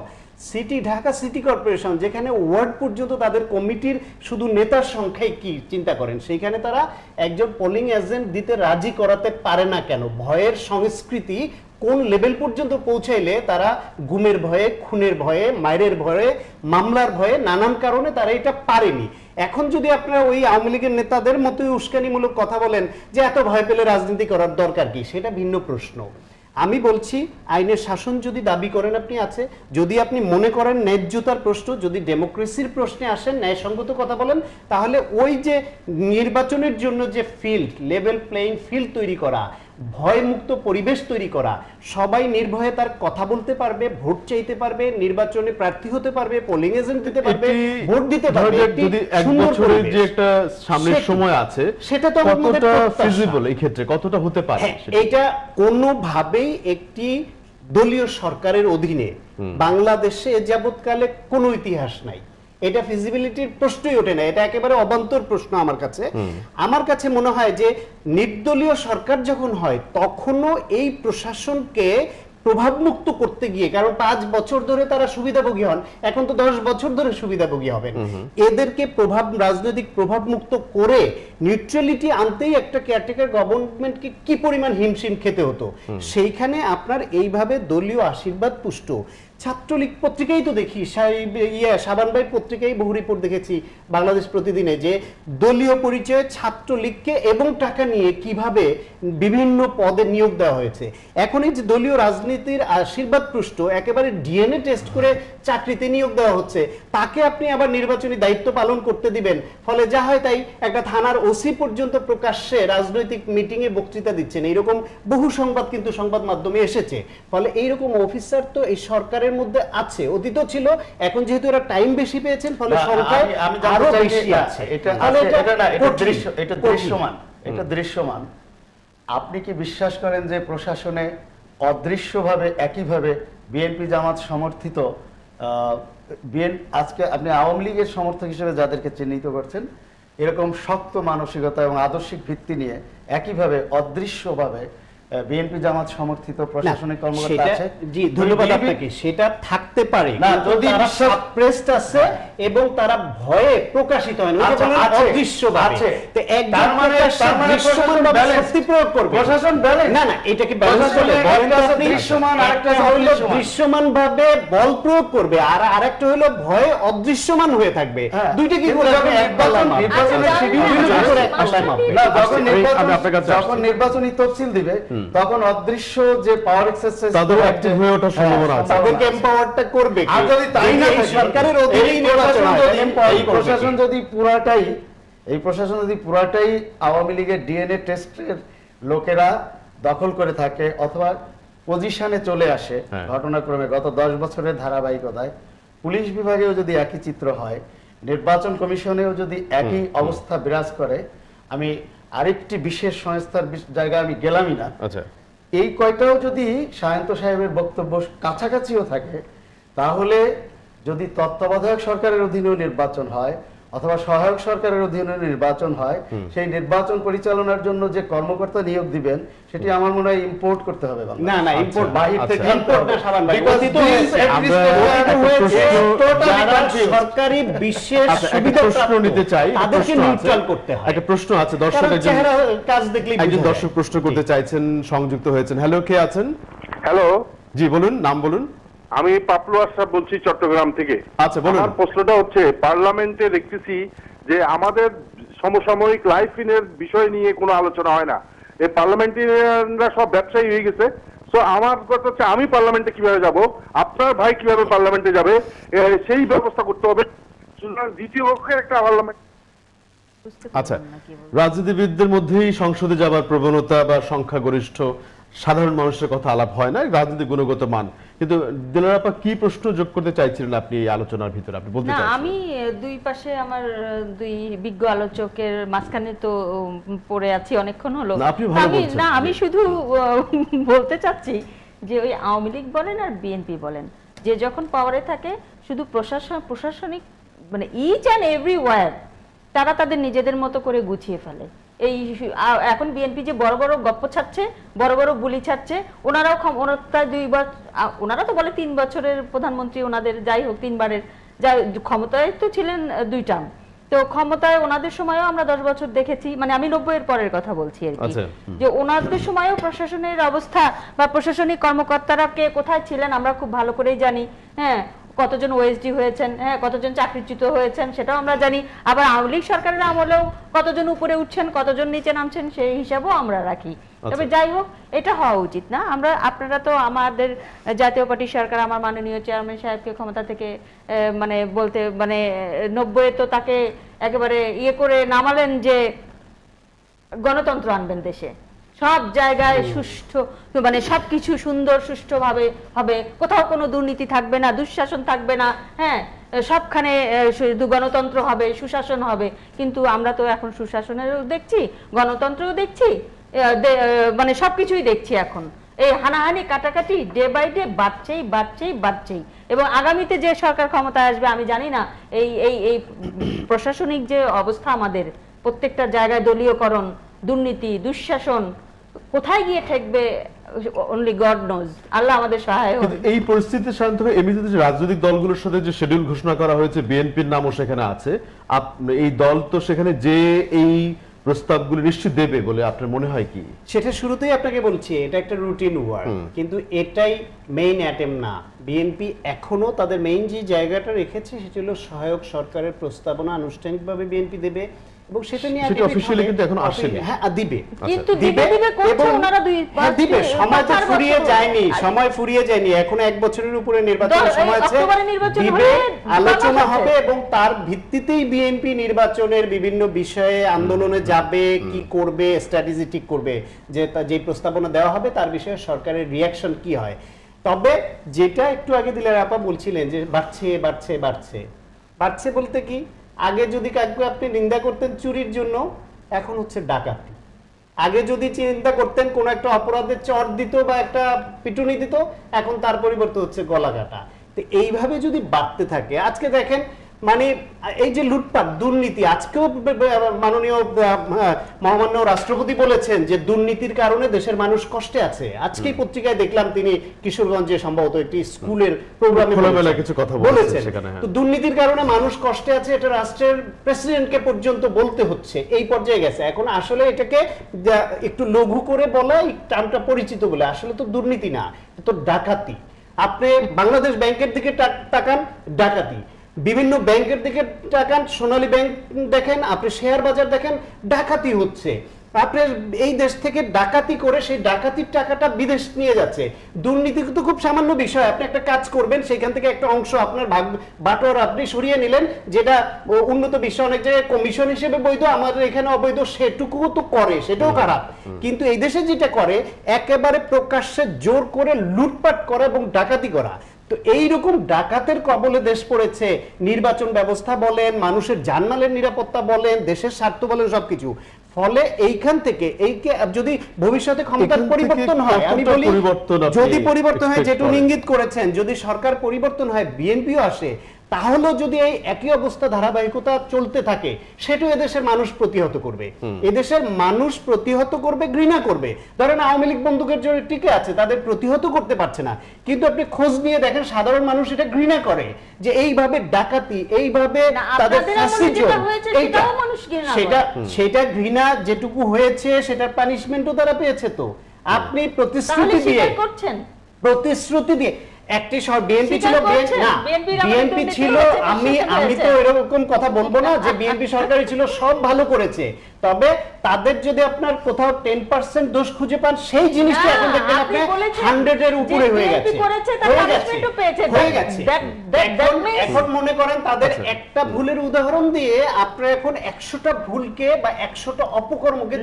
ঢাকা সিটি কর্পোরেশন, যেখানে ওয়ার্ড পর্যন্ত তাদের কমিটির শুধু নেতার সংখ্যায় কি চিন্তা করেন, সেইখানে তারা একজন পোলিং এজেন্ট দিতে রাজি করাতে পারে না কেন? ভয়ের সংস্কৃতি কোন লেভেল পর্যন্ত পৌঁছাইলে তারা গুমের ভয়ে, খুনের ভয়ে, মায়ের ভয়ে, মামলার ভয়ে, নানান কারণে তারা এটা পারেনি। এখন যদি আপনারা ওই আওয়ামী লীগের নেতাদের মতোই উস্কানিমূলক কথা বলেন যে এত ভয় পেলে রাজনীতি করার দরকার কি, সেটা ভিন্ন প্রশ্ন। আমি বলছি আইনের শাসন যদি দাবি করেন আপনি আছে, যদি আপনি মনে করেন ন্যায্যতার প্রশ্ন, যদি ডেমোক্রেসির প্রশ্নে আসেন, ন্যায়সঙ্গত কথা বলেন, তাহলে ওই যে নির্বাচনের জন্য যে ফিল্ড, লেভেল প্লেইং ফিল্ড তৈরি করা, ভয়মুক্ত পরিবেশ তৈরি করা, সবাই নির্ভয়ে তার কথা বলতে পারবে, ভোট চাইতে পারবে, নির্বাচনে প্রার্থী হতে পারবে, পোলিং এজেন্ট দিতে পারবে, ভোট দিতে পারবে। যদি এক বছরের যে একটা সামনের সময় আছে সেটা তো আমাদের কতটা প্রত্যাশা। ফিজিবল এই ক্ষেত্রে কতটা হতে পারে হ্যাঁ, এটা কোনোভাবেই একটি দলীয় সরকারের অধীনে বাংলাদেশে এ যাবৎকালে কোনো ইতিহাস নাই। এটা ফিজিবিলিটির প্রশ্নই ওঠে না, এটা একেবারে অবান্তর প্রশ্ন আমার কাছে। আমার কাছে মনে হয় যে নির্দলীয় সরকার যখন হয় তখনও এই প্রশাসনকে প্রভাবমুক্ত করতে গিয়ে, কারণ 5 বছর ধরে তারা সুবিধাভোগী হন, এখন তো 10 বছর ধরে সুবিধাভোগী হবেন, এদেরকে রাজনৈতিক প্রভাবমুক্ত করে নিউট্রালিটি আনতেই একটা কেয়ারটেকার গভর্নমেন্টকে কি পরিমাণ হিমশিম খেতে হতো। সেইখানে আপনার এইভাবে দলীয় আশীর্বাদ পুষ্ট ছাত্রলীগ পত্রিকাই তো দেখি, সাবান ভাই পত্রিকায় বহু রিপোর্ট দেখেছি বাংলাদেশ প্রতিদিনে, যে দলীয় পরিচয়ে ছাত্রলীগকে এবং টাকা নিয়ে কিভাবে বিভিন্ন পদে নিয়োগ দেওয়া হয়েছে। এখন এই যে দলীয় রাজনীতির আশীর্বাদ পুষ্ট একেবারে ডিএনএ টেস্ট করে চাকরিতে নিয়োগ দেওয়া হচ্ছে, তাকে আপনি আবার নির্বাচনী দায়িত্ব পালন করতে দিবেন, ফলে যা হয় তাই একটা থানার ওসি পর্যন্ত প্রকাশ্যে রাজনৈতিক মিটিং এ বক্তৃতা দিচ্ছেন। এইরকম বহু সংবাদ কিন্তু সংবাদ মাধ্যমে এসেছে। ফলে এইরকম অফিসার তো এই সরকারের মধ্যে আছে, অতীত ছিল, এখন যেহেতু এরা টাইম বেশি পেয়েছেন ফলে সংখ্যায় আরো বেশি আছে। এটা দৃশ্যমান। আপনি কি বিশ্বাস করেন যে প্রশাসনে অদৃশ্যভাবে একইভাবে বিএনপি জামাত সমর্থিত আজকে আপনি আওয়ামী লীগের সমর্থক হিসেবে যাদেরকে চিহ্নিত করছেন, এরকম শক্ত মানসিকতা এবং আদর্শিক ভিত্তি নিয়ে একইভাবে অদৃশ্যভাবে বিএনপি জামাত সমর্থিত প্রশাসনিক কর্মকর্তা আছে? জি, ধন্যবাদ আপনাকে। সেটা থাকতে পারে না, যদি তারা সাপ্রেসড আছে এবং তারা ভয়ে প্রকাশিত হয় না, অদৃশ্যভাবে। তো একজন দৃশ্যমানভাবে শক্তি প্রয়োগ করবে প্রশাসন ব্যালেন্স, না না, এটা কি ব্যালেন্স বলে? দৃশ্যমান, আরেকটা হলো দৃশ্যমানভাবে বল প্রয়োগ করবে, আর আরেকটা হলো ভয়ে অদৃশ্যমান হয়ে থাকবে। দুইটা কি করে যখন নির্বাচনী তফসিল দিবে তখন অদৃশ্য যে পাওয়ার এক্সারসাইজ তাদের অ্যাক্টিভ হয়ে ওঠার সম্ভাবনা আছে, তাদেরকে এম্পাওয়ারটা করবে। আর যদি তাই না থাকে, সরকারের অধীনেই নির্বাচন হয়, এই প্রশাসন যদি পুরাটাই আওয়ামী লীগের ডিএনএ টেস্টের লোকেরা দখল করে থাকে অথবা পজিশনে চলে আসে, ঘটনাক্রমে গত 10 বছরের ধারাবাহিকতায় পুলিশ বিভাগেও যদি একই চিত্র হয়, নির্বাচন কমিশনেও যদি একই অবস্থা বিরাজ করে, আমি আরেকটি বিশেষ সংস্থার জায়গায় আমি গেলামই না, এই কয়টাও যদি সায়ন্ত সাহেবের বক্তব্য কাছাকাছিও থাকে, তাহলে যদি তত্ত্বাবধায়ক সরকারের অধীনেও নির্বাচন হয় অথবা সহায়ক সরকারের অধীনে নির্বাচন হয়, সেই নির্বাচন পরিচালনার জন্য যে কর্মকর্তা নিয়োগ দিবেন সেটি আমার মনে হয় ইম্পোর্ট করতে হবে। না না, ইম্পোর্ট বাহির থেকে সরকারি বিশেষ সুবিধা প্রশ্ন নিতে চাই, তাদেরকে নিউট্রাল করতে হয়। একটা প্রশ্ন আছে, দর্শক কাজ দেখলেই একজন দর্শক প্রশ্ন করতে চাইছেন, সংযুক্ত হয়েছেন। হ্যালো, কে আছেন? হ্যালো, জি বলুন, নাম বলুন। আমি পাপলু আশরাফ বলছি চট্টগ্রাম থেকে। আচ্ছা বলুন। আমার প্রশ্নটা হচ্ছে, পার্লামেন্টে দেখতেছি যে আমাদের সমসাময়িক লাইফ ইনের বিষয় নিয়ে কোনো আলোচনা হয় না। এই পার্লামেন্টারিয়ানরা সব ব্যবসায়ী হয়ে গেছে। সো আমার কথা হচ্ছে, আমি পার্লামেন্টে কিভাবে যাব, আপনার ভাই কিভাবে পার্লামেন্টে যাবে, সেই ব্যবস্থা করতে হবে। দ্বিতীয় পক্ষের একটা পার্লামেন্ট। আচ্ছা, রাজনীতিবিদদের মধ্যেই সংসদে যাবার প্রবণতা বা সংখ্যাগরিষ্ঠ সাধারণ মানুষের কথা আলাপ হয় না, রাজনীতি গুণগত মান। কিন্তু দিলারা আপা কি প্রশ্ন যোগ করতে চাইছিলেন আপনি এই আলোচনার ভিতরে, আপনি বলতে চাইছেন? আমি দুই পাশে আমার দুই বিজ্ঞ আলোচকের মাঝখানে তো পড়ে আছি অনেকক্ষণ হলো। আমি শুধু বলতে চাচ্ছি যে ওই আওয়ামী লীগ বলেন আর বিএনপি বলেন, যে যখন পাওয়ারে থাকে শুধু প্রশাসনিক মানে ইচ অ্যান্ড এভরিওয়্যার তারা তাদের নিজেদের মতো করে গুছিয়ে ফেলে। এই এখন বিএনপি যে বড় বড় গপ্প ছাড়ছে, বড় বড় বুলি ছাড়ছে, ওনারাও প্রায় 2 বছর, ওনারা তো বলে 3 বছরের প্রধানমন্ত্রী, ওনাদের যাই হোক 3 বারের ক্ষমতায় তো ছিলেন 2 টার্ম, তো ক্ষমতায় ওনাদের সময়ও আমরা 10 বছর দেখেছি, মানে আমি 90-এর পরের কথা বলছি আর কি, যে ওনাদের সময়ও প্রশাসনের অবস্থা বা প্রশাসনিক কর্মকর্তারা কে কোথায় ছিলেন আমরা খুব ভালো করেই জানি। হ্যাঁ, কতজন ওএসডি হয়েছেন, হ্যাঁ কতজন চাকরিচ্যুত হয়েছেন সেটাও আমরা জানি। আবার আওয়ামী লীগ সরকারের আমলেও কতজন উপরে উঠছেন, কতজন নিচে নামছেন সেই হিসাবও আমরা রাখি। তবে যাই হোক, এটা হওয়া উচিত না। আপনারা তো আমাদের জাতীয় পার্টির সরকার, আমার মাননীয় চেয়ারম্যান সাহেবকে ক্ষমতা থেকে মানে বলতে মানে 90-এ তো তাকে একেবারে ইয়ে করে নামালেন যে গণতন্ত্র আনবেন দেশে। সব জায়গায় সুষ্ঠু, মানে সবকিছু সুন্দর সুষ্ঠুভাবে হবে, কোথাও কোনো দুর্নীতি থাকবে না, দুঃশাসন থাকবে না, হ্যাঁ সবখানে শুধু গণতন্ত্র হবে, সুশাসন হবে। কিন্তু আমরা তো এখন সুশাসনেরও দেখছি, গণতন্ত্রও দেখছি, মানে সবকিছুই দেখছি এখন। এই হানাহানি কাটাকাটি ডে বাই ডে বাড়ছেই। এবং আগামীতে যে সরকার ক্ষমতায় আসবে আমি জানি না এই এই এই প্রশাসনিক যে অবস্থা, আমাদের প্রত্যেকটা জায়গায় দলীয়করণ, দুর্নীতি, দুঃশাসন কোথায় গিয়ে ঠেকবে, অনলি গড নোজ। আল্লাহ আমাদের সহায় হোক। কিন্তু এই পরিস্থিতিতে শান্ত হয়ে এমনিতে যে রাজনৈতিক দলগুলোর সাথে যে শিডিউল ঘোষণা করা হয়েছে, বিএনপির নামও সেখানে আছে, এই দল তো সেখানে যে এই প্রস্তাবগুলো নিশ্চিত দেবে বলে আপনার মনে হয় কি? সেটা শুরুতেই আপনাকে বলছি, এটা একটা রুটিন ওয়ার্ক, কিন্তু এটাই মেইন অ্যাটেম না। বিএনপি এখনো তাদের মেইন যে জায়গাটা রেখেছে সেটা হলো সহায়ক সরকারের প্রস্তাবনা আনুষ্ঠানিকভাবে বিএনপি দেবে, এবং সেটা নিয়ে সেটা অফিশিয়ালি কিন্তু এখন আসেনি। হ্যাঁ দিবে, কিন্তু দিবে করছে ওনারা দিবে। সময় তো ফুরিয়ে যায়নি, সময় ফুরিয়ে যায়নি, এখন 1 বছরের উপরে নির্বাচনের সময় আছে, দিবে, আলোচনা হবে, এবং তার ভিত্তিতেই বিএনপি নির্বাচনের বিভিন্ন বিষয়ে আন্দোলনে যাবে, কি করবে, স্ট্র্যাটেজি ঠিক করবে, যে প্রস্তাবনা দেওয়া হবে তার বিষয়ে সরকারের রিয়াকশন কি হয়। তবে যেটা একটু আগে দিলের আপা বলছিলেন যে বাড়ছে বলতে কি, আগে যদি কাউকে আপনি নিন্দা করতেন চুরির জন্য, এখন হচ্ছে ডাকাতি। আগে যদি চিন্তা করতেন কোন একটা অপরাধের চট দিত বা একটা পিটুনি দিত, এখন তার পরিবর্তে হচ্ছে গলা কাটা। তো এইভাবে যদি বাড়তে থাকে, আজকে দেখেন মানে এই যে লুটপাট দুর্নীতি, আজকেও মাননীয় মহামান্য রাষ্ট্রপতি বলেছেন যে দুর্নীতির কারণে দেশের মানুষ কষ্টে আছে। আজকেই পত্রিকায় দেখলাম তিনি কিশোরগঞ্জে সম্ভবত একটি স্কুলের প্রোগ্রামে কিছু কথা বলেছেন। তো দুর্নীতির কারণে মানুষ কষ্টে আছে, এটা রাষ্ট্রের প্রেসিডেন্টকে পর্যন্ত বলতে হচ্ছে, এই পর্যায়ে গেছে। এখন আসলে এটাকে একটু লঘু করে বলা, এই টার্মটা পরিচিত বলে, আসলে তো দুর্নীতি না, তো ডাকাতি। আপনি বাংলাদেশ ব্যাংকের দিকে তাকান, ডাকাতি। বিভিন্ন ব্যাংকের দিকে তাকান, সোনালী ব্যাংক দেখেন, আপনি শেয়ার বাজার দেখেন, ডাকাতি হচ্ছে। আপনি এই দেশ থেকে ডাকাতি করে সেই ডাকাতির টাকাটা বিদেশ নিয়ে যাচ্ছে। দুর্নীতি তো খুব সামান্য বিষয়, আপনি একটা কাজ করবেন, সেখান থেকে একটা অংশ আপনার ভাগ বাটোয়ারা আপনি সরিয়ে নিলেন, যেটা উন্নত বিশ্বে অনেক জায়গায় কমিশন হিসেবে বৈধ, আমাদের এখানে অবৈধ, সেটুকুও তো করে, সেটাও খারাপ। কিন্তু এই দেশে যেটা করে একেবারে প্রকাশ্যে জোর করে লুটপাট করা এবং ডাকাতি করা। তো এইরকম ডাকাতের কবলে দেশ পড়েছে। নির্বাচন ব্যবস্থা বলেন, মানুষের জানমালের নিরাপত্তা বলেন, দেশের স্বার্থ বলেন, সবকিছু। ফলে এইখান থেকে যদি ভবিষ্যতে ক্ষমতার পরিবর্তন হয়, আমি বলি যদি পরিবর্তন হয়, যেটুকু ইঙ্গিত করেছেন, যদি সরকার পরিবর্তন হয়, বিএনপিও আসে, তাহলে যদি এই একই অবস্থা ধারাবাহিকতা চলতে থাকে, সেটা এদেশের মানুষ প্রতিহত করবে। এদেশের মানুষ প্রতিহত করবে, ঘৃণা করবে। ধরেন আওয়ামী লীগ বন্দুকের জন্য টিকে আছে, তাদের প্রতিহত করতে পারছে না, কিন্তু আপনি খোঁজ নিয়ে দেখেন সাধারণ মানুষ এটা ঘৃণা করে, যে এইভাবে ডাকাতি, এইভাবে তাদের সেটা ঘৃণা যেটুকু হয়েছে, সেটার পানিশমেন্টও তারা পেয়েছে। তো আপনি প্রতিশ্রুতি দিয়ে একটি বিএনপি ছিল, বিএনপি ছিল, আমি তো এরকম কথা বলবো না যে বিএনপি সরকারই ছিল, সব ভালো করেছে। তবে তাদের যদি আপনার কোথাও 10% দোষ খুঁজে পান, সেই জিনিসটা এখন দেখবেন আপনি 100 এর উপরে হয়ে গেছে। এখন মনে করেন তাদের একটা ভুলের উদাহরণ দিয়ে আপনার এখন 100টা ভুলকে বা 100টা অপকর্মকে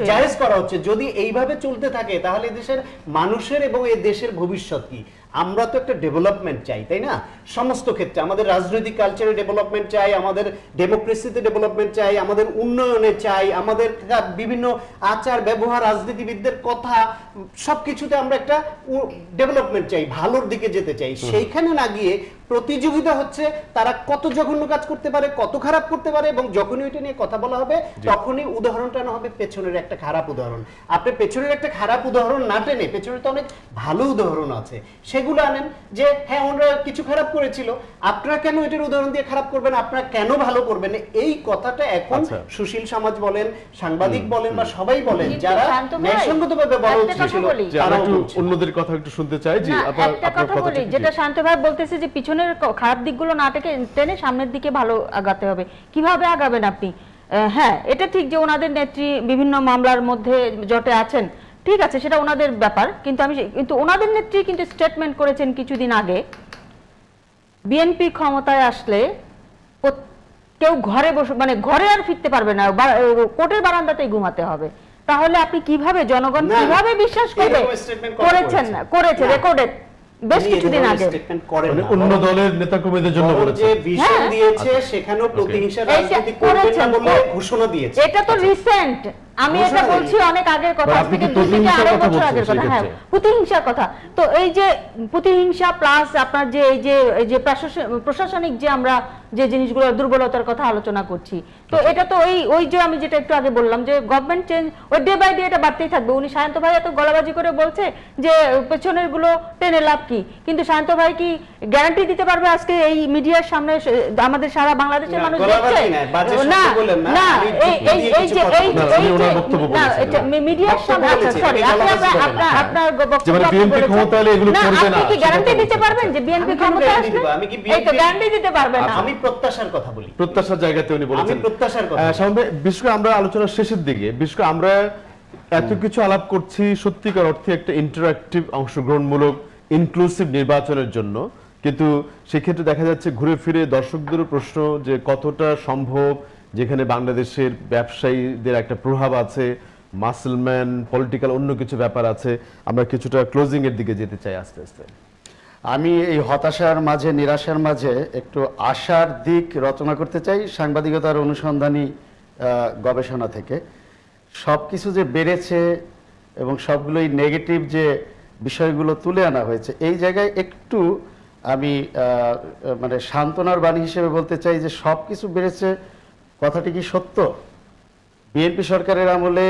জায়েজ করা হচ্ছে। যদি এইভাবে চলতে থাকে তাহলে দেশের মানুষের এবং এই দেশের ভবিষ্যৎ কি? আমরা তো একটা ডেভেলপমেন্ট চাই, তাই না? সমস্ত ক্ষেত্রে আমাদের রাজনৈতিক কালচারে ডেভেলপমেন্ট চাই, আমাদের ডেমোক্রেসিতে ডেভেলপমেন্ট চাই, আমাদের উন্নয়নে চাই, আমাদের বিভিন্ন আচার ব্যবহার, রাজনীতিবিদদের কথা, সবকিছুতে আমরা একটা ডেভেলপমেন্ট চাই, ভালোর দিকে যেতে চাই। সেইখানে না গিয়ে প্রতিযোগিতা হচ্ছে তারা কত জঘন্য কাজ করতে পারে, কত খারাপ করতে পারে, এবং যখনই ওইটা নিয়ে কথা বলা হবে তখনই উদাহরণটা না হবে পেছনের একটা খারাপ উদাহরণ। আপনি পেছনের একটা খারাপ উদাহরণ না টেনে, পেছনে তো অনেক ভালো উদাহরণ আছে, সেগুলো আনেন, যে হ্যাঁ ওরা কিছু খারাপ করেছিল, আপনারা কেন এটার উদাহরণ দিয়ে খারাপ করবেন, আপনারা কেন ভালো করবেন? এই কথাটা এখন সুশীল সমাজ বলেন, সাংবাদিক বলেন, বা সবাই বলেন, যারা ন্যায়সঙ্গতভাবে বলা উচিত ছিল, তারা অন্যদের কথা একটু শুনতে চাই। জি, একটা কথা বলি, যেটা শান্ত ভাই বলতেছে যে পিছনের খারাপ দিকগুলো না টেনে সামনের দিকে ভালো আগাতে হবে। কিভাবে আগাবেন আপনি? হ্যাঁ, এটা ঠিক যে ওনাদের নেত্রী বিভিন্ন মামলার মধ্যে জটে আছেন, ঠিক আছে, সেটা ওনাদের ব্যাপার। কিন্তু ওনাদের নেত্রী কিন্তু স্টেটমেন্ট করেছেন কিছুদিন আগে, বিএনপি ক্ষমতায় আসলে কেউ ঘরে বসে, মানে ঘরে আর ফিরতে পারবে না, কোর্টের বারান্দাতেই ঘুমাতে হবে। তাহলে আপনি কিভাবে জনগণ না, কিভাবে বিশ্বাস করবে? এরকম statement করা করেছেন না, করেছে না। রেকর্ডেড বেশ উনি কিছুদিন এরকম আগে। statement করেন মানে না। অন্য দলের নেতাকর্মীদের জন্য বরং বলেছে। যে ভিশন হ্যাঁ। দিয়েছে সেখানেও প্রতিহিংসার এইটা রাজনীতি করবেন না করেছেন। বলে ঘোষণা দিয়েছে। এটা তো রিসেন্ট, আমি ঘোষণা এটা বলছি দিয়েছে। অনেক আগের কথা, বা আজ আপনি থেকে কি 2 থেকে প্রতিহিংসার আড়াই কথা বছর বলছেন আগের কথা। হ্যাঁ, সেক্ষেত্রে? প্রতিহিংসার কথা। তো এই যে প্রতিহিংসা প্লাস আপনার যে এই যে প্রশাসনিক যে আমরা যে জিনিসগুলো দুর্বলতার কথা আলোচনা করছি, তো এটা তো ওই যে আমি যেটা একটু আগে বললাম যে গভর্নমেন্ট চেঞ্জ ওই ডে বাই ডে এটা বাড়তেই থাকবে। উনি সায়ন্ত ভাই এত গলাবাজি করে বলছে যে পেছনের গুলো টেনে লাভ কি, কিন্তু সায়ন্ত ভাই কি গ্যারান্টি দিতে পারবে আজকে এই মিডিয়ার সামনে আমাদের সারা বাংলাদেশের না, মানুষ গলাবাজি দেখছে? না, বাজে শব্দ না বললেন না, না, আমি এই যুক্তি দিয়ে এই কিছু যে কথা এই বললাম। উনি ওনার বক্তব্য না, বলেছেন। এটা মিডিয়ার সামনে, বক্তব্য আচ্ছা বলেছেন, সরি, এটা আপনি গলাবাজি আপনার করবেন না। আপনার বক্তব্য যেমন আপনি BNP বলেছেন। ক্ষমতা এলে এগুলো না, করবে না, আপনি কি সেটা গ্যারান্টি বলছেন। দিতে পারবেন যে বিএনপি আমি কেন ক্ষমতা guarantee আসলে? দিব? আমি কি এই তো BNP গ্যারান্টি দিতে পারবেন না। আমি প্রত্যাশার কথা বলি। প্রত্যাশার জায়গাতে উনি বলেছেন। আমি প্রত্যাশার কথা বলি। শাওন ভাই, বিশেষ করে আমরা আলোচনার শেষের দিকে, বিশেষ করে আমরা এত কিছু আলাপ করছি সত্যিকার অর্থে একটা ইন্টারঅ্যাক্টিভ, অংশগ্রহণমূলক, ইনক্লুসিভ নির্বাচনের জন্য, কিন্তু সেক্ষেত্রে দেখা যাচ্ছে ঘুরে ফিরে দর্শকদেরও প্রশ্ন যে কতটা সম্ভব, যেখানে বাংলাদেশের ব্যবসায়ীদের একটা প্রভাব আছে, মাসলম্যান, পলিটিক্যাল অন্য কিছু ব্যাপার আছে। আমরা কিছুটা ক্লোজিং এর দিকে যেতে চাই আস্তে আস্তে। আমি এই হতাশার মাঝে, নিরাশার মাঝে একটু আশার দিক রচনা করতে চাই সাংবাদিকতার অনুসন্ধানী গবেষণা থেকে। সব কিছু যে বেড়েছে এবং সবগুলোই নেগেটিভ যে বিষয়গুলো তুলে আনা হয়েছে, এই জায়গায় একটু আমি মানে সান্ত্বনার বাণী হিসেবে বলতে চাই যে সব কিছু বেড়েছে কথাটি কি সত্য? বিএনপি সরকারের আমলে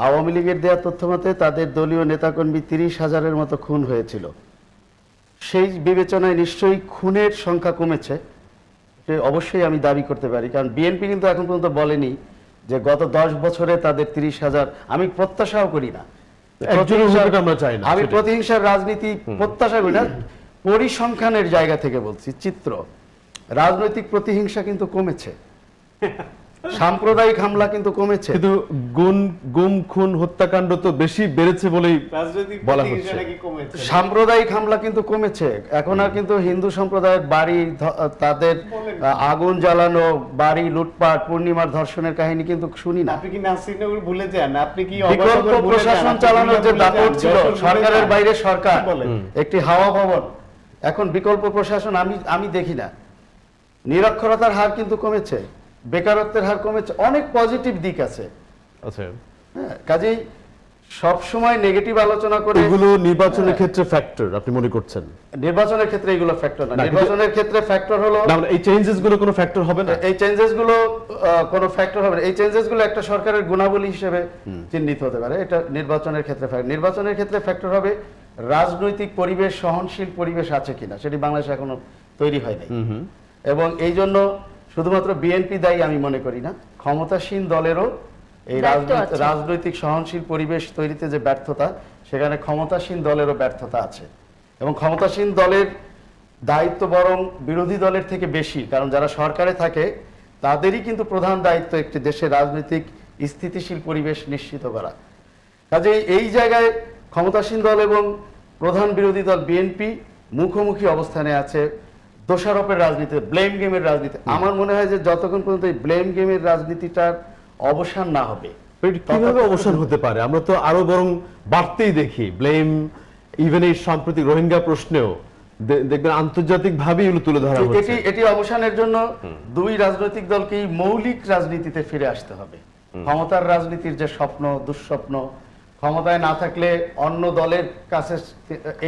আওয়ামী লীগের দেওয়া তথ্য মতে তাদের দলীয় নেতাকর্মী 30,000-এর মতো খুন হয়েছিল। সেই বিবেচনায় নিশ্চয়ই খুনের সংখ্যা কমেছে, সে অবশ্যই আমি দাবি করতে পারি, কারণ বিএনপি কিন্তু এখন পর্যন্ত বলেনি যে গত 10 বছরে তাদের 30,000, আমি প্রত্যাশাও করি না। একজনের হুকুমটা আমরা চাই না, আমি সেটাই। প্রতিহিংসার রাজনীতি প্রত্যাশা করি না, পরিসংখ্যানের জায়গা থেকে বলছি। চিত্র রাজনৈতিক প্রতিহিংসা কিন্তু কমেছে, সাম্প্রদায়িক হামলা কিন্তু কমেছে, কিন্তু গুম, খুন, হত্যাকাণ্ড তো বেশি বেড়েছে বলেই রাজনৈতিক বলা প্রতিহিংসা হচ্ছে। নাকি কমেছে? সাম্প্রদায়িক হামলা কিন্তু কমেছে। এখন আর কিন্তু হিন্দু সম্প্রদায়ের বাড়ি তাদের আগুন জ্বালানো, বাড়ি লুটপাট, পূর্ণিমার ধর্ষণের কাহিনী কিন্তু শুনি না। আপনি কি নাসিরনগর ভুলে যান? আপনি কি বিকল্প অবকাঠামো ভুলে যান? প্রশাসন আপনি চালানোর যে ভুলে যান? দাপট ছিল, যশোর ভুলে সরকারের যান? বাইরে সরকার, কি বলেন? একটি হাওয়া ভবন, এখন বিকল্প প্রশাসন আমি দেখি না। নিরক্ষরতার হার কিন্তু কমেছে, বেকারত্বের হার কমেছে, অনেক পজিটিভ দিক আছে। আচ্ছা, হ্যাঁ, কাজেই সবসময় নেগেটিভ আলোচনা করে এগুলো নির্বাচনের ক্ষেত্রে ফ্যাক্টর আপনি মনে করছেন? নির্বাচনের ক্ষেত্রে এগুলো ফ্যাক্টর না। না, কিন্তু- নির্বাচনের ক্ষেত্রে ফ্যাক্টর হলো না, মানে এই চেঞ্জেস গুলো কোনো ফ্যাক্টর হবে না? এই চেঞ্জেস গুলো কোনো ফ্যাক্টর হবে না। এই চেঞ্জেস গুলো একটা সরকারের গুণাবলী হিসেবে চিহ্নিত হতে পারে। এটা নির্বাচনের ক্ষেত্রে নির্বাচনের ক্ষেত্রে ফ্যাক্টর হবে রাজনৈতিক পরিবেশ, সহনশীল পরিবেশ আছে কিনা, সেটি বাংলাদেশে এখনো তৈরি হয় নাই। এবং এই জন্য শুধুমাত্র বিএনপি দায়ী আমি মনে করি না, ক্ষমতাসীন দলেরও এই দায়িত্ব আছে। রাজনৈতিক সহনশীল পরিবেশ তৈরিতে যে ব্যর্থতা, সেখানে ক্ষমতাসীন দলেরও ব্যর্থতা আছে। এবং ক্ষমতাসীন দলের দায়িত্ব বরং বিরোধী দলের থেকে বেশি, কারণ যারা সরকারে থাকে তাদেরই কিন্তু প্রধান দায়িত্ব একটি দেশের রাজনৈতিক স্থিতিশীল পরিবেশ নিশ্চিত করা। কাজেই এই জায়গায় ক্ষমতাসীন দল এবং প্রধান বিরোধী দল বিএনপি মুখোমুখি অবস্থানে আছে দোষারোপের রাজনীতি, ব্লেম গেমের রাজনীতি। আমার মনে হয় যে যতক্ষণ পর্যন্ত এই ব্লেম গেমের রাজনীতিটার অবসান না হবে, কিভাবে অবসান হতে পারে? আমরা তো আরো বরং বাড়তেই দেখি ব্লেম। ইভেন এই সাম্প্রতিক রোহিঙ্গা প্রশ্নেও দেখবেন আন্তর্জাতিক ভাবে এগুলো তুলে ধরা হচ্ছে। এটি অবসানের জন্য দুই রাজনৈতিক দলকেই মৌলিক রাজনীতিতে ফিরে আসতে হবে। ক্ষমতার রাজনীতির যে স্বপ্ন, দুঃস্বপ্ন, ক্ষমতায় না থাকলে অন্য দলের কাছে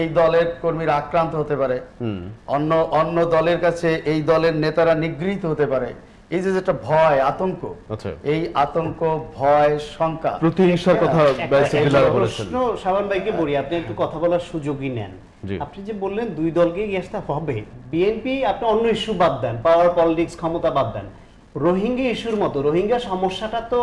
এই দলের কর্মীরা আক্রান্ত হতে পারে, অন্য দলের কাছে এই দলের নেতারা নিগৃহীত হতে পারে, এই যে যেটা ভয়, আতঙ্ক, আচ্ছা। এই আতঙ্ক, ভয়, শঙ্কা, প্রতিহিংসার কথা একটা প্রশ্ন শাবান ভাইকে বলি, আপনি একটু কথা বলার সুযোগই নেন। জি। আপনি যে বললেন দুই দলকে আসতে হবে, বিএনপি আপনি অন্য ইস্যু বাদ দেন, পাওয়ার পলিটিক্স, ক্ষমতা বাদ দেন, রোহিঙ্গা ইস্যুর মতো রোহিঙ্গা সমস্যাটা তো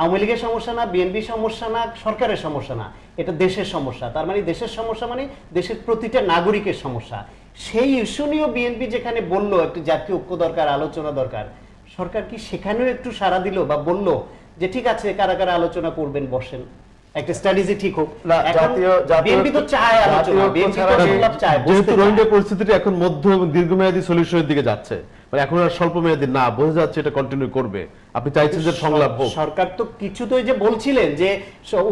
আওয়ামী লীগের সমস্যা না, বিএনপি সমস্যা না, সরকারের সমস্যা না, এটা দেশের সমস্যা। তার মানে দেশের সমস্যা মানে দেশের প্রতিটা নাগরিকের সমস্যা। সেই ইস্যু নিয়েও বিএনপি যেখানে বললো একটি জাতীয় ঐক্য দরকার, আলোচনা দরকার, সরকার কি সেখানেও একটু সাড়া দিল বা বলল যে ঠিক আছে কারা কারা আলোচনা করবেন, বসেন, একটা স্ট্র্যাটেজি ঠিক হোক? বিএনপি তো চায় আলোচনা, বিএনপি তো চায়, যেহেতু রোহিঙ্গা পরিস্থিতিটা এখন মধ্য এবং দীর্ঘমেয়াদী সলিউশনের দিকে যাচ্ছে, মানে এখন আর স্বল্প মেয়াদী না, বোঝা যাচ্ছে এটা কন্টিনিউ করবে। আপনি চাইছেন যে সংলাপ হোক। সরকার তো কিছু তো এই যে বলছিলেন যে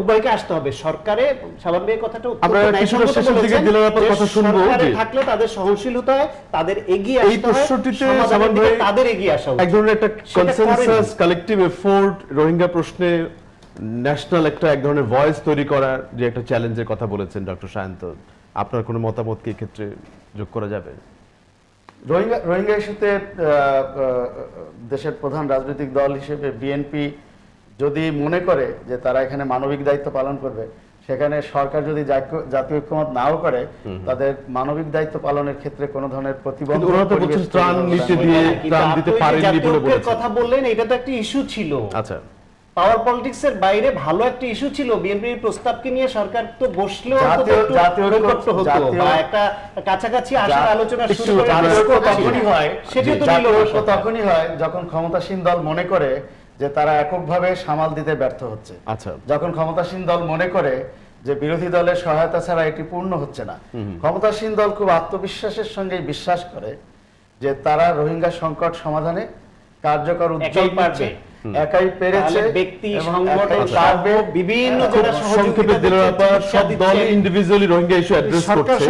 উভয়কে আসতে হবে, সরকারে শাবান ভাইয়ের কথাটা আমরা কিছুটা শেষের দিকে দিলের ব্যাপারে কথা শুনবো। থাকলে তাদের সহনশীল হতে হয়, তাদের এগিয়ে এই আসতে হয়, প্রশ্নটিতে সমাধানের শাবান দিকে ভাই তাদের এগিয়ে আসা উচিত। এক ধরনের একটা সেটা কনসেনসাস করেনি। কালেকটিভ এফোর্ট রোহিঙ্গা প্রশ্নে ন্যাশনাল একটা এক ধরনের ভয়েস তৈরি করার যে একটা চ্যালেঞ্জের কথা বলেছেন ডক্টর সায়ন্ত, আপনার কোনো মতামত কি ক্ষেত্রে যোগ করা যাবে? রোহিঙ্গা ইস্যুতে দেশের প্রধান রাজনৈতিক দল হিসেবে বিএনপি যদি মনে করে যে তারা এখানে মানবিক দায়িত্ব পালন করবে, সেখানে সরকার যদি জাতীয় ঐক্যমত নাও করে, তাদের মানবিক দায়িত্ব পালনের ক্ষেত্রে কোনো ধরনের প্রতিবন্ধক পরিবেশ ত্রাণ নিতে দিয়ে ত্রাণ দিতে পারেননি বলে বলেছেন। কথা বললেন, এটা তো একটা ইস্যু ছিল। আচ্ছা, পাওয়ার পলিটিক্স এর বাইরে ভালো একটা ইস্যু ছিল। বিএনপির প্রস্তাবকে নিয়ে সরকার তো বসলেও একটা কাছাকাছি আসার আলোচনা শুরু করে তখনই হয় যখন ক্ষমতাসীন দল মনে করে যে তারা এককভাবে সামাল দিতে ব্যর্থ হচ্ছে। আচ্ছা, যখন ক্ষমতাসীন দল মনে করে যে বিরোধী দলের সহায়তা ছাড়া এটি পূর্ণ হচ্ছে না, ক্ষমতাসীন দল খুব আত্মবিশ্বাসের সঙ্গে বিশ্বাস করে যে তারা রোহিঙ্গা সংকট সমাধানে কার্যকর উদ্যোগ পাচ্ছে, একাই পেরেছে, ব্যক্তি সংগঠন বিভিন্ন সংক্ষেপে দিলের ব্যাপার সব দল ইন্ডিভিজুয়ালি রোহিঙ্গা ইস্যু অ্যাড্রেস করছে,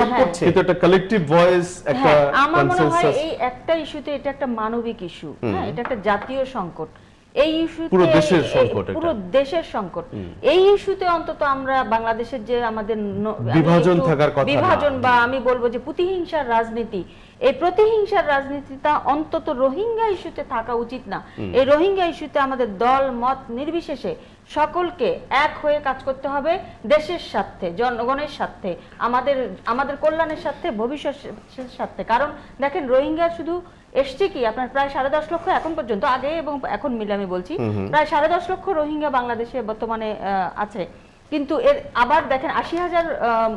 কিন্তু একটা কালেকটিভ ভয়েস, একটা আমার মনে হয় কনসেনসাস। এই একটা ইস্যুতে এটা একটা মানবিক ইস্যু, হ্যাঁ, এটা একটা জাতীয় সংকট। এই ইস্যুতে পুরো দেশের সংকট, পুরো দেশের সংকট। এই ইস্যুতে অন্তত আমরা বাংলাদেশের যে আমাদের বিভাজন থাকার কথা, বিভাজন বা আমি বলবো যে প্রতিহিংসার রাজনীতি, এই প্রতিহিংসার রাজনীতিটা অন্তত রোহিঙ্গা ইস্যুতে থাকা উচিত না। এই রোহিঙ্গা ইস্যুতে আমাদের দল মত নির্বিশেষে সকলকে এক হয়ে কাজ করতে হবে, দেশের স্বার্থে, জনগণের স্বার্থে, আমাদের কল্যাণের স্বার্থে, ভবিষ্যতের স্বার্থে। কারণ দেখেন, রোহিঙ্গা শুধু এসছে কি আপনার প্রায় 10.5 লক্ষ এখন পর্যন্ত, আগে এবং এখন মিলে আমি বলছি, প্রায় 10.5 লক্ষ রোহিঙ্গা বাংলাদেশে বর্তমানে আছে। কিন্তু এর আবার দেখেন 80,000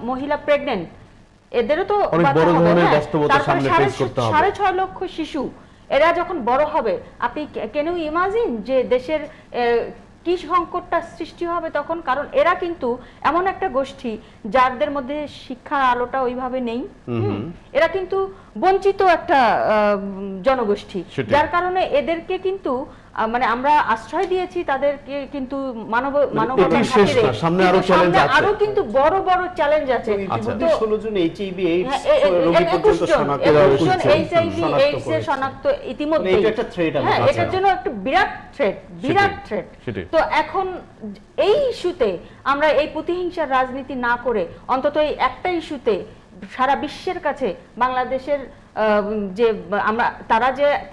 মহিলা প্রেগনেন্ট, এদেরও তো বড় ধরনের বাস্তবতার সামনে ফেস করতে হবে। 6.5 লক্ষ শিশু, এরা যখন বড় হবে, আপনি কেন ইমাজিন যে দেশের কি সংকটটা সৃষ্টি হবে তখন। কারণ এরা কিন্তু এমন একটা গোষ্ঠী যাদের মধ্যে শিক্ষার আলোটা ওইভাবে নেই, এরা কিন্তু বঞ্চিত একটা জনগোষ্ঠী, যার কারণে এদেরকে কিন্তু মানে আমরা আশ্রয় দিয়েছি তাদেরকে, কিন্তু মানবতার খাতিরে সামনে আরো কিন্তু বড় বড় চ্যালেঞ্জ আছে। 16 জন এইচআইভি এইডস রোগী পর্যন্ত শনাক্ত ইতিমধ্যে, এটার জন্য একটা বিরাট থ্রেট। তো এখন এই ইস্যুতে আমরা এই প্রতিহিংসার রাজনীতি না করে অন্তত এই একটা ইস্যুতে সারা বিশ্বের কাছে বাংলাদেশের যে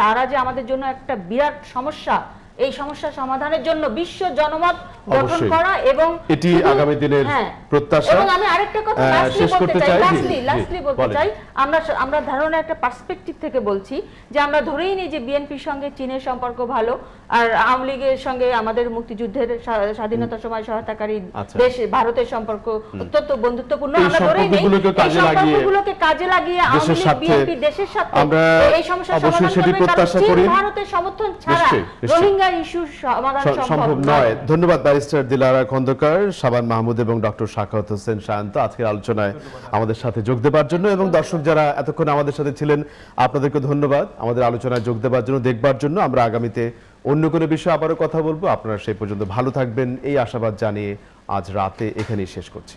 তারা যে আমাদের জন্য একটা বিরাট সমস্যা, এই সমস্যা সমাধানের জন্য বিশ্ব জনমত গঠন করা, এবং এটি আগামী দিনের প্রত্যাশা। এবং আমি আরেকটা কথা লাস্টলি বলতে চাই, আমরা ধারণা একটা পার্সপেক্টিভ থেকে বলছি যে আমরা ধরেই নিই যে বিএনপির সঙ্গে চীনের সম্পর্ক ভালো, আর আওয়ামী লীগের সঙ্গে আমাদের মুক্তিযুদ্ধের স্বাধীনতার সময় সহায়তাকারী দেশ ভারতের সম্পর্ক অত্যন্ত বন্ধুত্বপূর্ণ। আমরা ধরেই নিই এই সম্পর্কগুলোকে কাজে লাগিয়ে আওয়ামী লীগ বিএনপি দেশের সাথে এই সমস্যা সমাধান করবে, কারণ চীন ভারতের সমর্থন ছাড়া রোহিঙ্গা ইস্যু সমাধান সম্ভব নয়। ধন্যবাদ ব্যারিস্টার দিলারা খন্দকার, শাবান মাহমুদ এবং ডক্টর সাখাওয়াত হোসেন শান্ত আজকের আলোচনায় আমাদের সাথে যোগ দেবার জন্য, এবং দর্শক যারা এতক্ষণ আমাদের সাথে ছিলেন আপনাদেরকে ধন্যবাদ আমাদের আলোচনায় যোগ দেবার জন্য, দেখবার জন্য। আমরা আগামীতে অন্য কোনো বিষয়ে আবারও কথা বলবো। আপনারা সেই পর্যন্ত ভালো থাকবেন এই আশাবাদ জানিয়ে আজ রাতে এখানেই শেষ করছি।